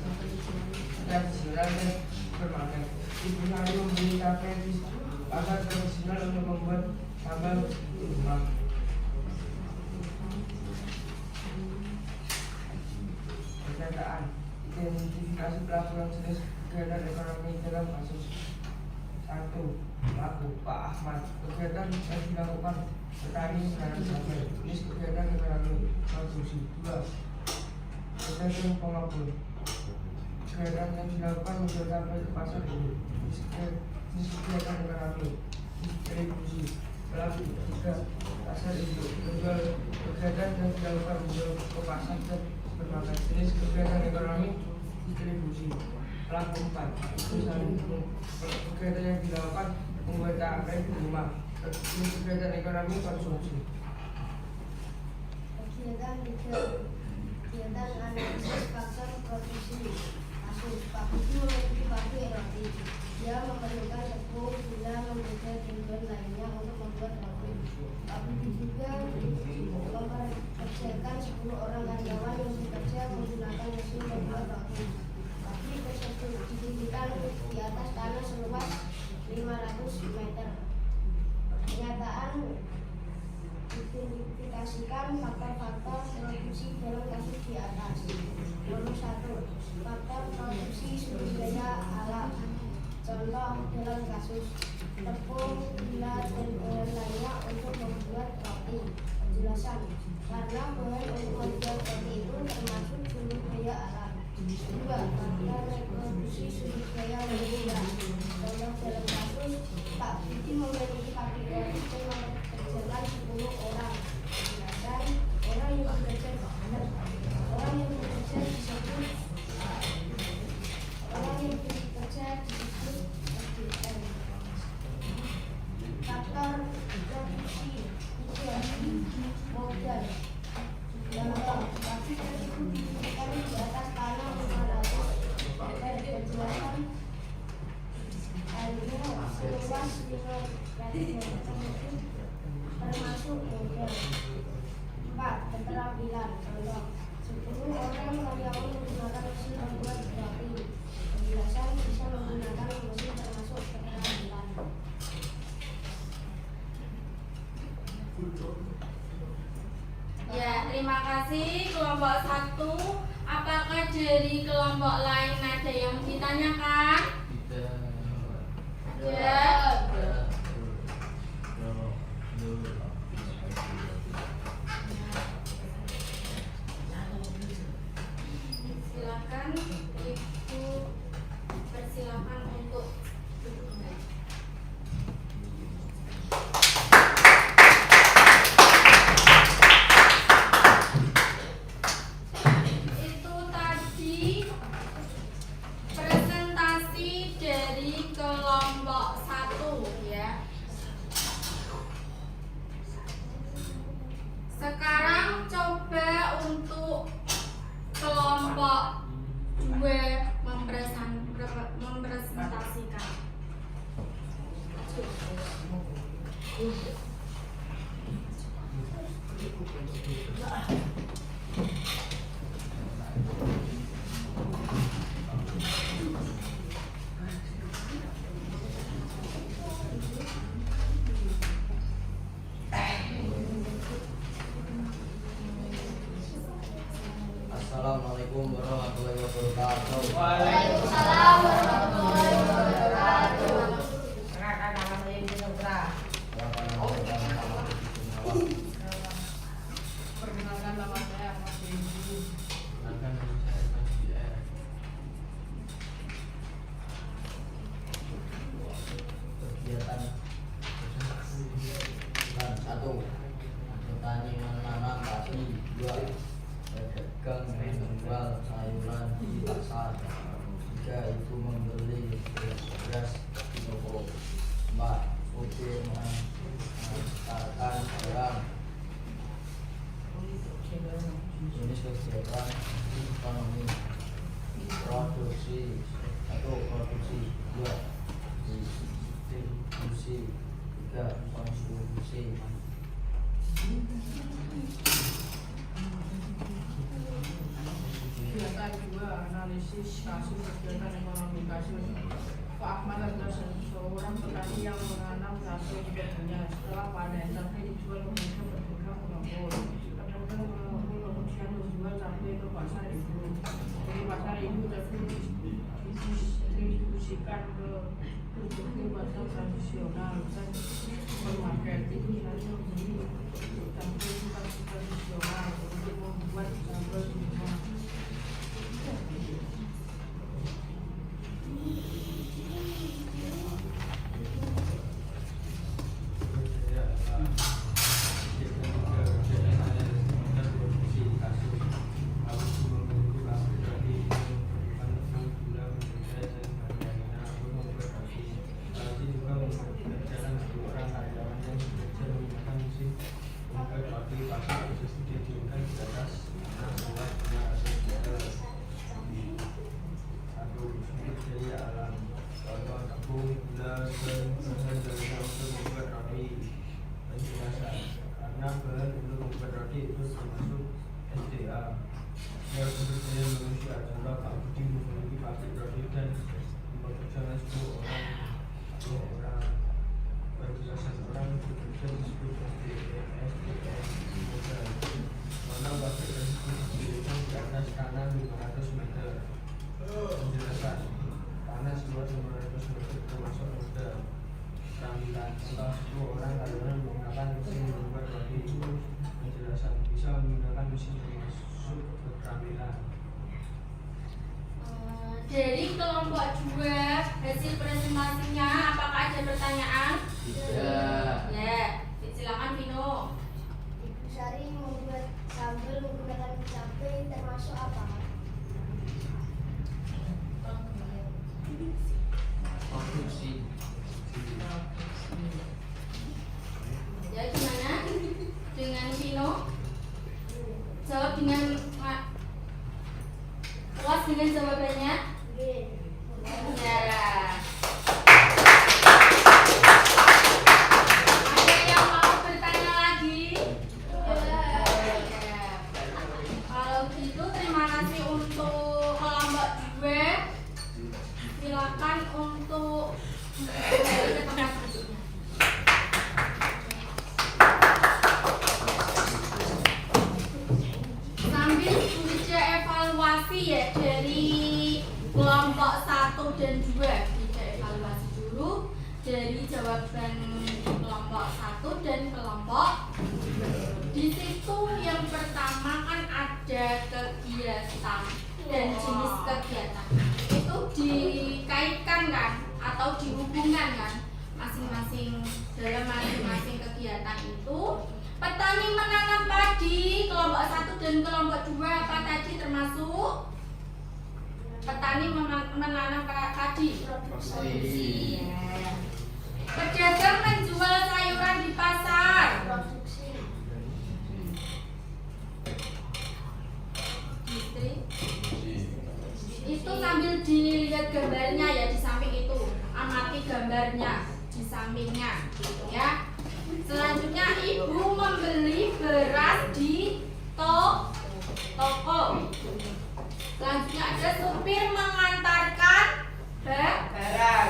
Dan sebenarnya bermakan. Ibu hari membeli sampai di pasar tradisional untuk membuat sambal di rumah. Pernyataan identifikasi pelaku yang jenis kegiatan ekonomi dalam kasus. 1. Pelaku Pak Ahmad. Kegiatan yang dilakukan petani menanam sambal. Jenis kegiatan ekonomi produksi. 2. Pedagang pengepul. Kegiatan yang dilakukan menjual sampai ke pasar dulu. Jenis kegiatan ekonomi distribusi. Pelaku. 3. Pasar induk. Menjual kegiatan yang dilakukan menjual ke pasar dan berbagai jenis kegiatan ekonomi distribusi. Pelaku 4. Usaha kegiatan yang dilakukan membuat takai di rumah. Jenis kegiatan ekonomi konsumsi. Kegiatan 3. Kegiatan analisis faktor produksi. Kasus Pak Budi memiliki pabrik roti. Dia memerlukan tepung, gula, mentega, dan lainnya untuk membuat roti. Pak Budi juga mempekerjakan 10 orang karyawan yang bekerja menggunakan mesin membuat roti. Pabrik tersebut didirikan di atas tanah seluas 500 meter. Pernyataan identifikasikan faktor-faktor produksi dalam kasus di atas. Nomor 1. Faktor produksi sumber daya alam. Contoh dalam kasus tepung, gula, dan bahan lainnya untuk membuat roti. Penjelasan. Karena bahan untuk membuat roti itu termasuk sumber daya alam. 2. Faktor reproduksi sumber daya manusia. Contoh dalam kasus Pak Budi memiliki pabrik roti dan mempekerjakan 10 orang. Penjelasan. Orang yang bekerja disebut faktor produksi modal. Contoh, pabrik tersebut didirikan di atas tanah 500 meter. Penjelasan. Airnya seluas 500 meter termasuk modal. 4. Keterampilan. Contoh, 10 orang karyawan menggunakan mesin membuat roti. Penjelasan. Bisa menggunakan mesin termasuk keterampilan. Ya, terima kasih kelompok 1. Apakah dari kelompok lain ada yang ditanyakan? Silakan Ibu, persilakan untuk duduk kembali. Itu tadi presentasi dari kelompok 1 ya. Sekarang coba untuk kelompok 2 mempresentasikan. Assalamualaikum warahmatullahi wabarakatuh. Waalaikumsalam warahmatullahi wabarakatuh. Perkenalkan nama saya Mas Dewi. Kegiatan bulan 1 petani menanam padi, 2 berdagang menjual sayuran di pasar, 3 ibu membeli beras di toko, 4 supir mengantarkan barang. Jenis kegiatan ekonomi produksi, 1 produksi, 2 distribusi, 3 konsumsi. Kegiatan 2, analisis kasus kegiatan ekonomi kasus. Pak Ahmad adalah seorang petani yang menanam cabai di kebunnya. Setelah panen, cabai dijual kemudian berdagang mengumpul. Pedagang mengumpul kemudian menjual cabai ke pasar ibu. Dari pasar ibu cabai didistribusikan ke berbagai pasar tradisional dan supermarket. Itu selalu membeli cabai tradisional untuk membuat cabai di rumah. Karena bahan untuk membuat roti itu termasuk SDA. Ya, untuk saya manusia adalah Pak Budi memiliki pabrik roti dan mempekerjakan 10 orang berdasarkan orang bekerja disebut SDM modal. Mana pabrik tersebut didirikan di atas tanah 500 meter. Penjelasan tanah seluas 500 meter termasuk modal. Tampilan setelah 10 orang karyawan menggunakan mesin membuat roti. Penjelasan bisa menggunakan mesin termasuk keterampilan. Dari kelompok 2 hasil presentasinya, apakah ada pertanyaan? Tidak. Ya, silakan Vino. Ibu Sari membuat sambal menggunakan cabai termasuk apa? Produksi. Ya, gimana dengan Vino? Jawab dengan puas dengan jawabannya? Ya. Ada yang mau bertanya lagi? Ya. Kalau gitu terima kasih untuk kelompok 2. Silakan untuk kembali ke tempat duduknya. Sambil bekerja evaluasi ya dari kelompok 1 dan 2 bekerja kegiatan dan jenis kegiatan itu dikaitkan kan atau dihubungkan kan masing-masing dalam masing-masing kegiatan itu. Petani menanam padi kelompok 1 dan kelompok 2 apa tadi termasuk petani menanam padi produksi. Ya. Pedagang menjual sayuran di pasar produksi. Itu sambil dilihat gambarnya ya di samping itu, amati gambarnya di sampingnya gitu ya. Selanjutnya ibu membeli beras di toko. Selanjutnya ada supir mengantarkan barang.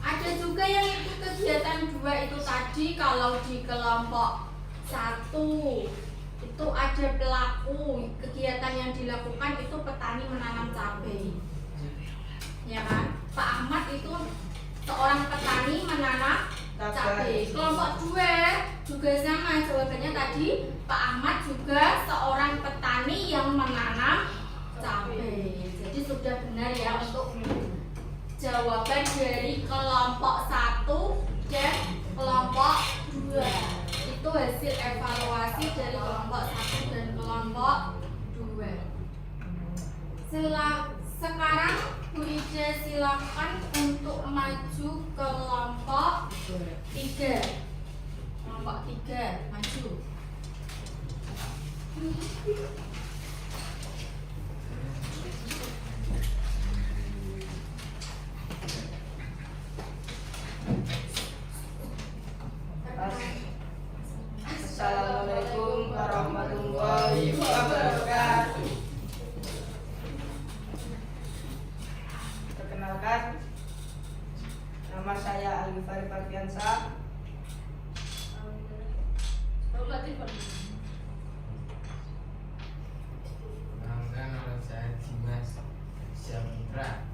Ada juga yang ikut kegiatan 2 itu tadi. Kalau di kelompok 1 itu ada pelaku kegiatan yang dilakukan itu petani menanam cabai, ya kan? Pak Ahmad itu seorang petani menanam cabai. Kelompok 2 juga sama jawabannya tadi. Pak Ahmad juga seorang petani yang menanam cabai. Jadi sudah benar ya untuk jawaban dari kelompok 1 dan kelompok 2. Itu hasil evaluasi dari kelompok 1 dan kelompok 2. Sekarang Bu Ida silakan untuk maju ke kelompok 3. Kelompok 3 maju. Assalamualaikum warahmatullahi wabarakatuh. Perkenalkan, nama saya Alifari Parfiansa. Perkenalkan, nama saya Dimas Syamitra.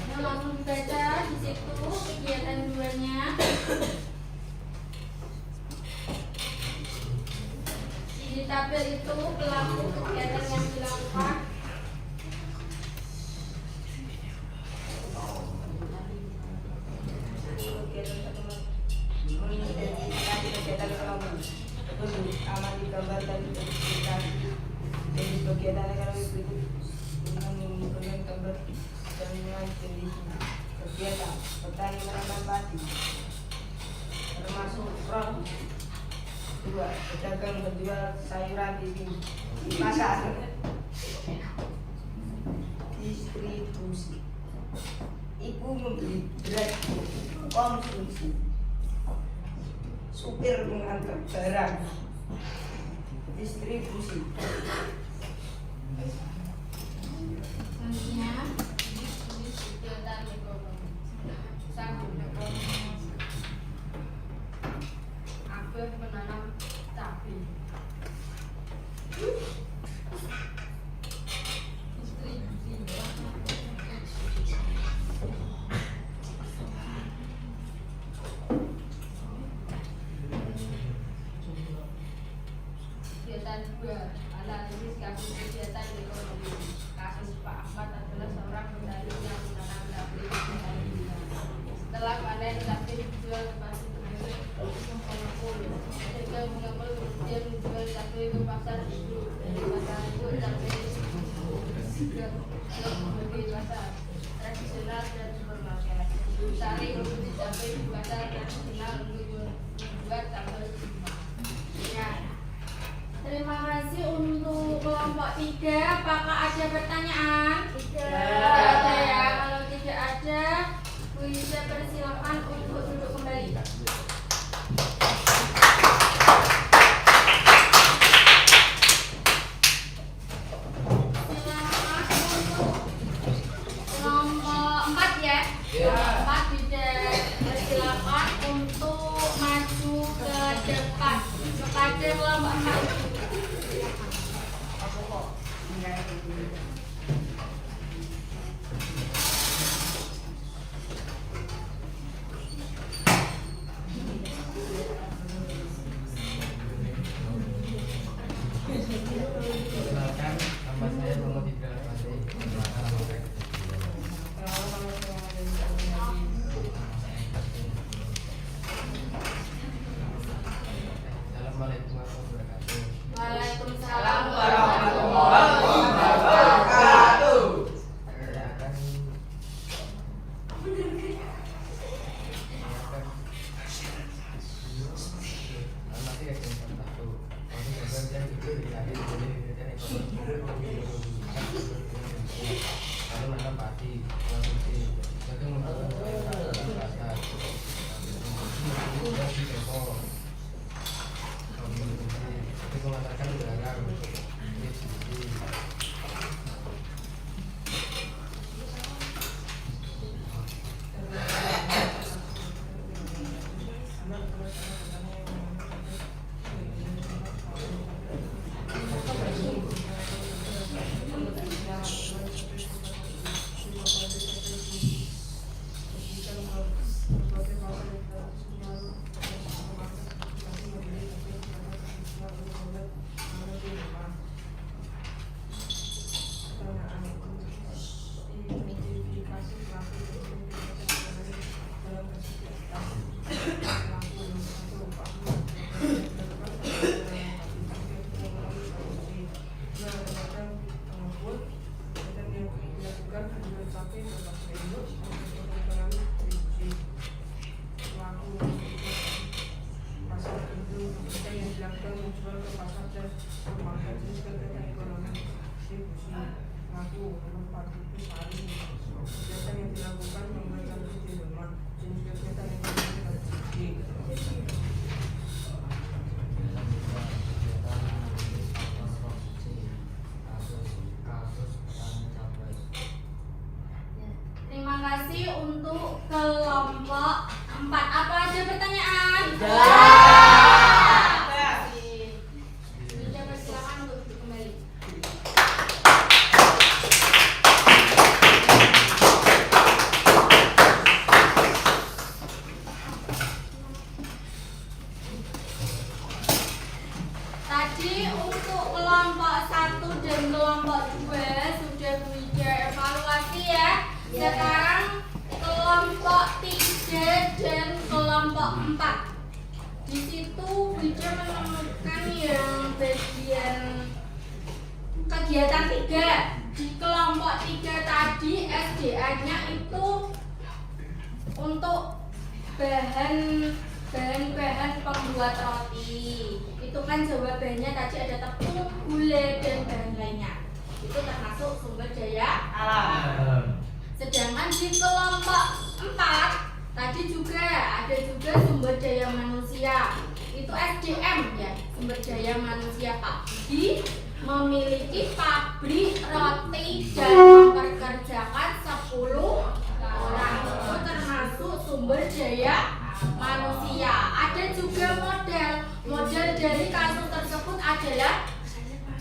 Nah, langsung dibaca di situ kegiatan 2-nya. Di tabel itu pelaku kegiatan yang dilakukan. Mengidentifikasi kegiatan ekonomi. Amati gambar dan identifikasi jenis kegiatan ekonomi berikut dengan menggunakan gambar dan nilai jenis kegiatan petani menanam padi termasuk produk. 2. Pedagang menjual sayuran di pasar. Distribusi. Ibu membeli beras konsumsi. Supir mengantar barang. Distribusi. Selanjutnya kegiatan ekonomi. Sambung ekonomi. Abah menanam cabai. Kegiatan 2, analisis kasus kegiatan ekonomi. Kasus Pak Ahmad adalah seorang petani yang menanam cabai. Setelah panen cabai dijual ke pasar termasuk pengepul. Pedagang pengepul kemudian menjual cabai ke pasar itu. Dari pasar itu cabai juga berbagai pasar tradisional dan supermarket. Sari produksi cabai di pasar tradisional untuk membuat sambal cuma. Ya. Terima kasih untuk kelompok 3. Apakah ada pertanyaan? Tidak ada ya. Kalau tidak ada, Bu Ida persilakan untuk duduk kembali. Silakan untuk kelompok 4 ya. Kelompok 4 di Perkenalkan, nama saya Muhammad Ibrahim Fadli. Perkenalkan nama saya. Assalamualaikum warahmatullahi wabarakatuh. Waalaikumsalam warahmatullahi wabarakatuh. Saya akan Terima kasih untuk kelompok 4. Apa ada pertanyaan? Sudah persilakan untuk duduk kembali. Tadi untuk kelompok 1 dan kelompok 2 sudah Wija evaluasi ya. Sekarang kelompok 3 dan kelompok 4. Di situ Wija menemukan yang bagian kegiatan 3. Di kelompok 3 tadi SDA-nya itu untuk bahan pembuat roti. Itu kan jawabannya tadi ada tepung, gula, dan bahan lainnya. Itu termasuk sumber daya alam. Sedangkan di kelompok 4 tadi juga ada sumber daya manusia. Itu SDM ya, sumber daya manusia Pakdi memiliki pabrik roti dan memperkerjakan 10 orang. Itu termasuk sumber daya manusia. Ada juga model dari kasus tersebut adalah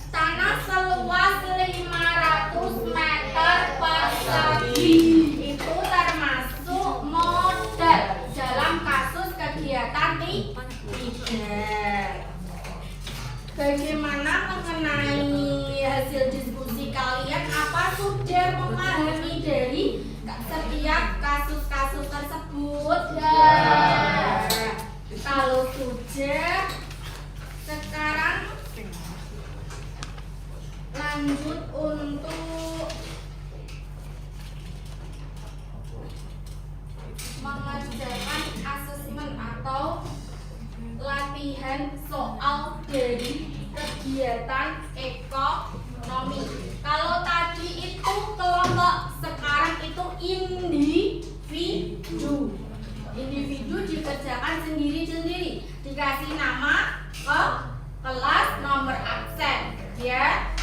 tanah seluas 500 meter persegi. Itu termasuk model dalam kasus kegiatan 3. Bagaimana mengenai hasil diskusi kalian? Apa sudah memahami dari setiap kasus-kasus tersebut? Kalau sudah, sekarang lanjut untuk mengerjakan asesmen atau latihan soal dari kegiatan ekonomi. Kalau tadi itu kelompok, sekarang itu individu. Individu dikerjakan sendiri-sendiri. Dikasih nama ke kelas, nomor absen, ya.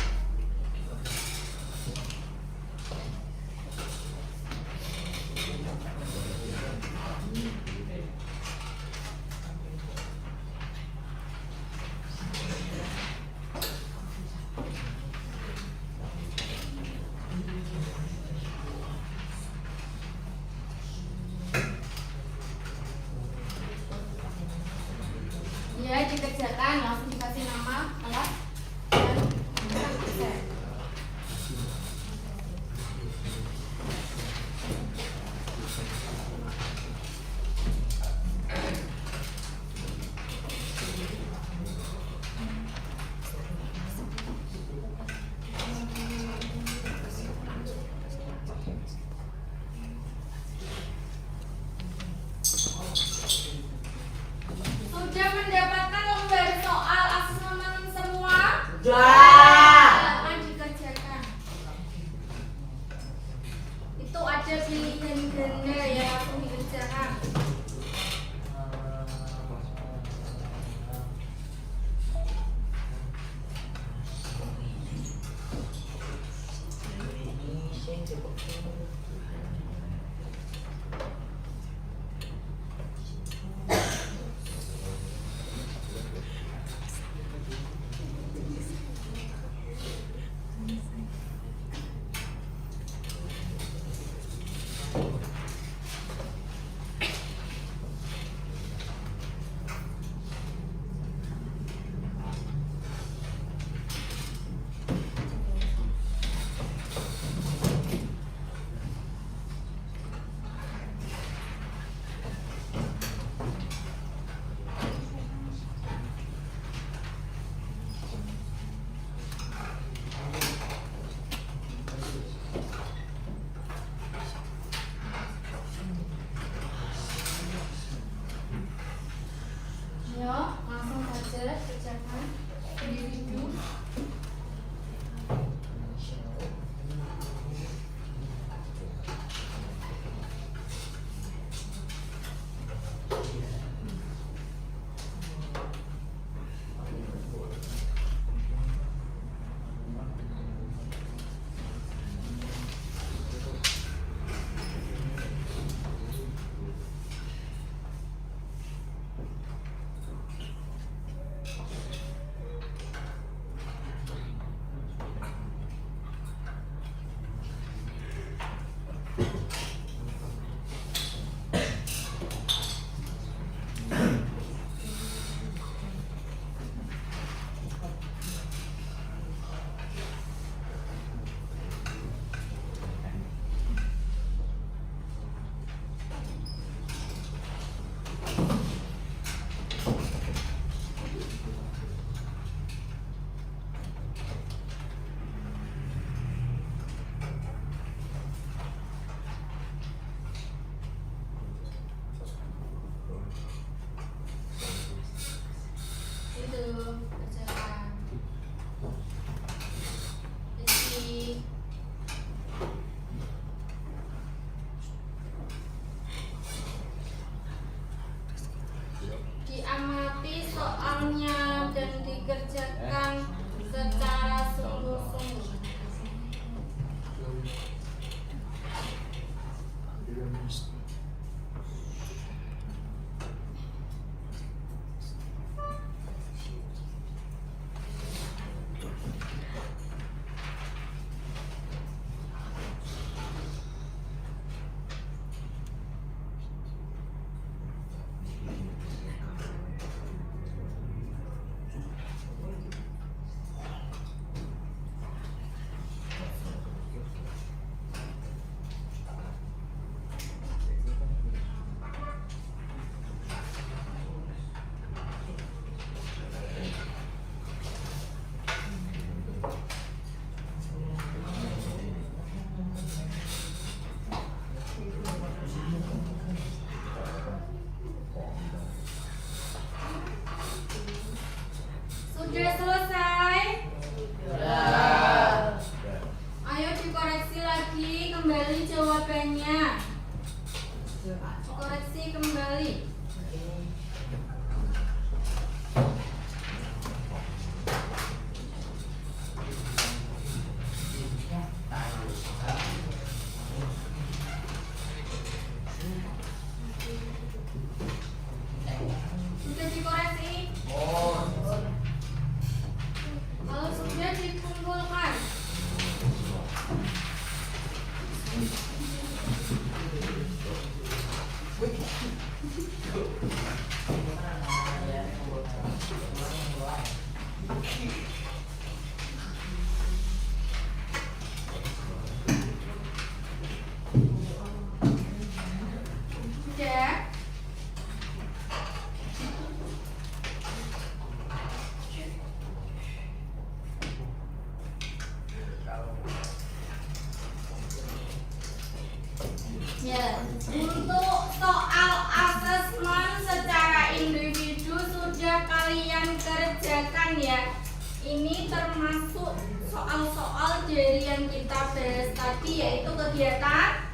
Ya, untuk soal asesmen secara individu sudah kalian kerjakan ya. Ini termasuk soal-soal dari yang kita bahas tadi, yaitu kegiatan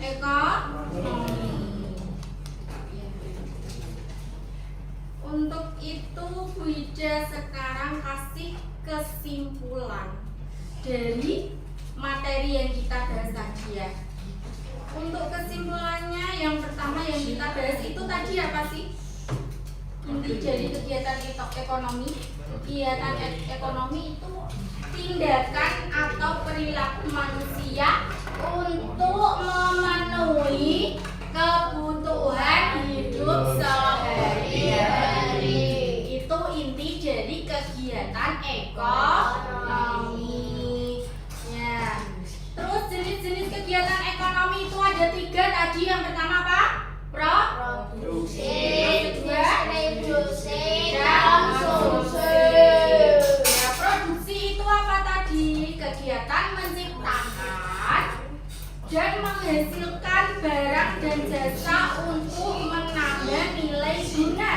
ekonomi. Untuk itu Bu Ida sekarang kasih kesimpulan dari materi yang kita bahas tadi ya. Untuk kesimpulannya, yang pertama yang kita bahas itu tadi apa sih? Inti dari kegiatan ekonomi. Kegiatan ekonomi itu tindakan atau perilaku manusia untuk memenuhi kebutuhan hidup sehari-hari. Itu inti dari kegiatan ekonomi. Ya. Terus jenis-jenis kegiatan ekonomi itu ada 3 tadi. Yang pertama apa? Produksi. Yang kedua, Distribusi dan dan konsumsi. konsumsi. Ya, produksi itu apa tadi? Kegiatan menciptakan dan menghasilkan barang dan jasa untuk menambah nilai guna.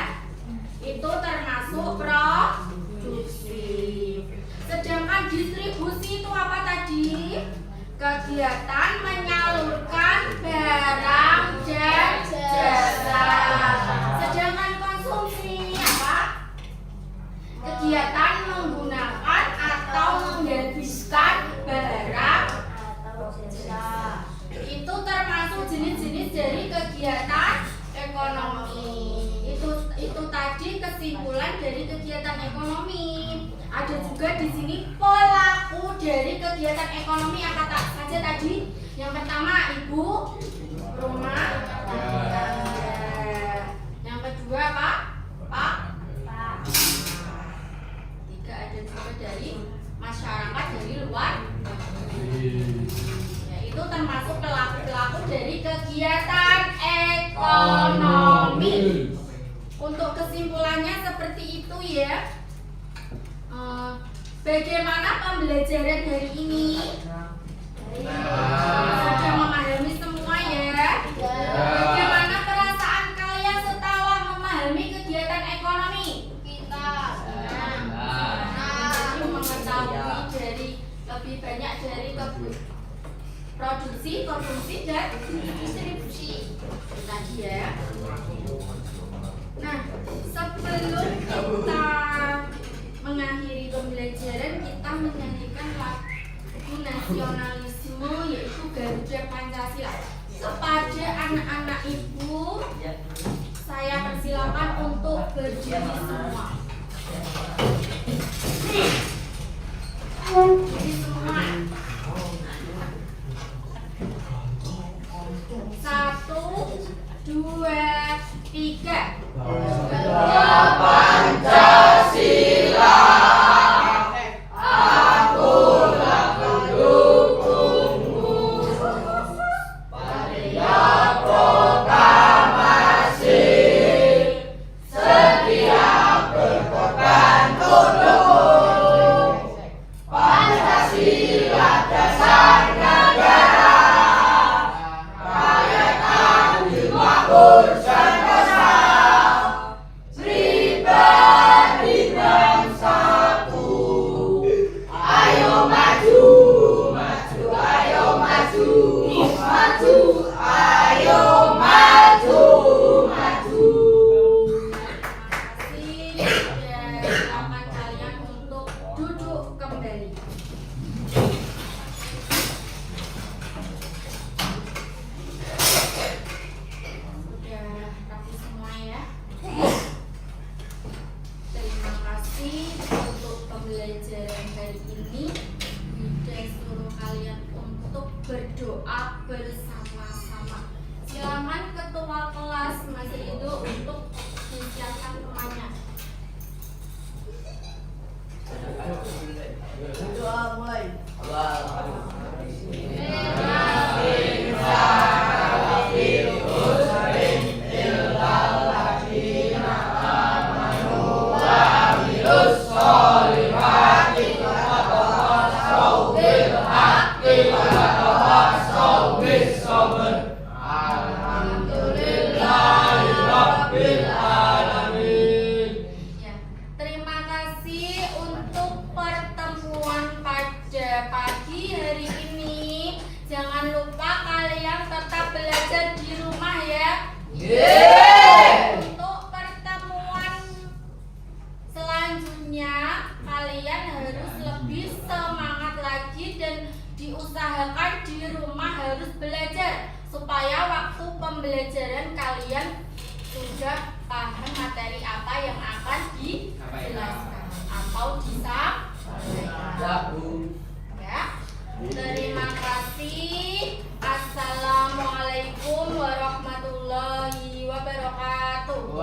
Itu termasuk produksi. Sedangkan distribusi itu apa tadi? Kegiatan menyalurkan barang dan jasa. Sedangkan konsumsi ini apa? Kegiatan menggunakan atau menghabiskan barang Atau jasa. itu termasuk jenis-jenis dari kegiatan ekonomi. Itu tadi kesimpulan dari kegiatan ekonomi. Ada juga di sini pelaku dari kegiatan ekonomi apa saja tadi? Yang pertama ibu rumah tangga. Yang kedua Pak. Tiga ada juga dari masyarakat dari luar negeri. Ya, itu termasuk pelaku-pelaku dari kegiatan ekonomi. Untuk kesimpulannya seperti itu ya. Bagaimana pembelajaran hari ini? Sudah memahami semua ya? Bagaimana perasaan kalian setelah memahami kegiatan ekonomi? Jadi mengetahui dari lebih banyak dari produksi, konsumsi, dan distribusi. Itu tadi ya. Nah, sebelum kita mengakhiri pembelajaran, kita menyanyikan lagu nasionalisme yaitu Garuda Pancasila. Kepada anak-anak ibu, saya persilakan untuk berdiri semua. Berdiri semua. 1, 2, 3. Pancasila, akulah pendukungmu. Pada proklamasi, setiap berkorban tunduk. Pancasila dasar negara, rakyat adil makmur sentosa. Pribadi bersatu, ayo maju, maju, ayo maju, maju, ayo maju, maju. Terima kasih. Dan silakan kalian untuk duduk kembali. Sudah rapi semua ya. Terima kasih untuk pembelajaran hari ini. Dan suruh kalian untuk berdoa bersama-sama. Silakan ketua kelas Mas Ridho untuk menyiapkan temannya. Doa mulai. Jangan lupa kalian tetap belajar di rumah ya. Untuk pertemuan selanjutnya kalian harus lebih semangat lagi dan diusahakan di rumah harus belajar supaya waktu pembelajaran kalian sudah paham materi apa yang akan dijelaskan atau disampaikan. Ya. Terima kasih. Assalamualaikum warahmatullahi wabarakatuh.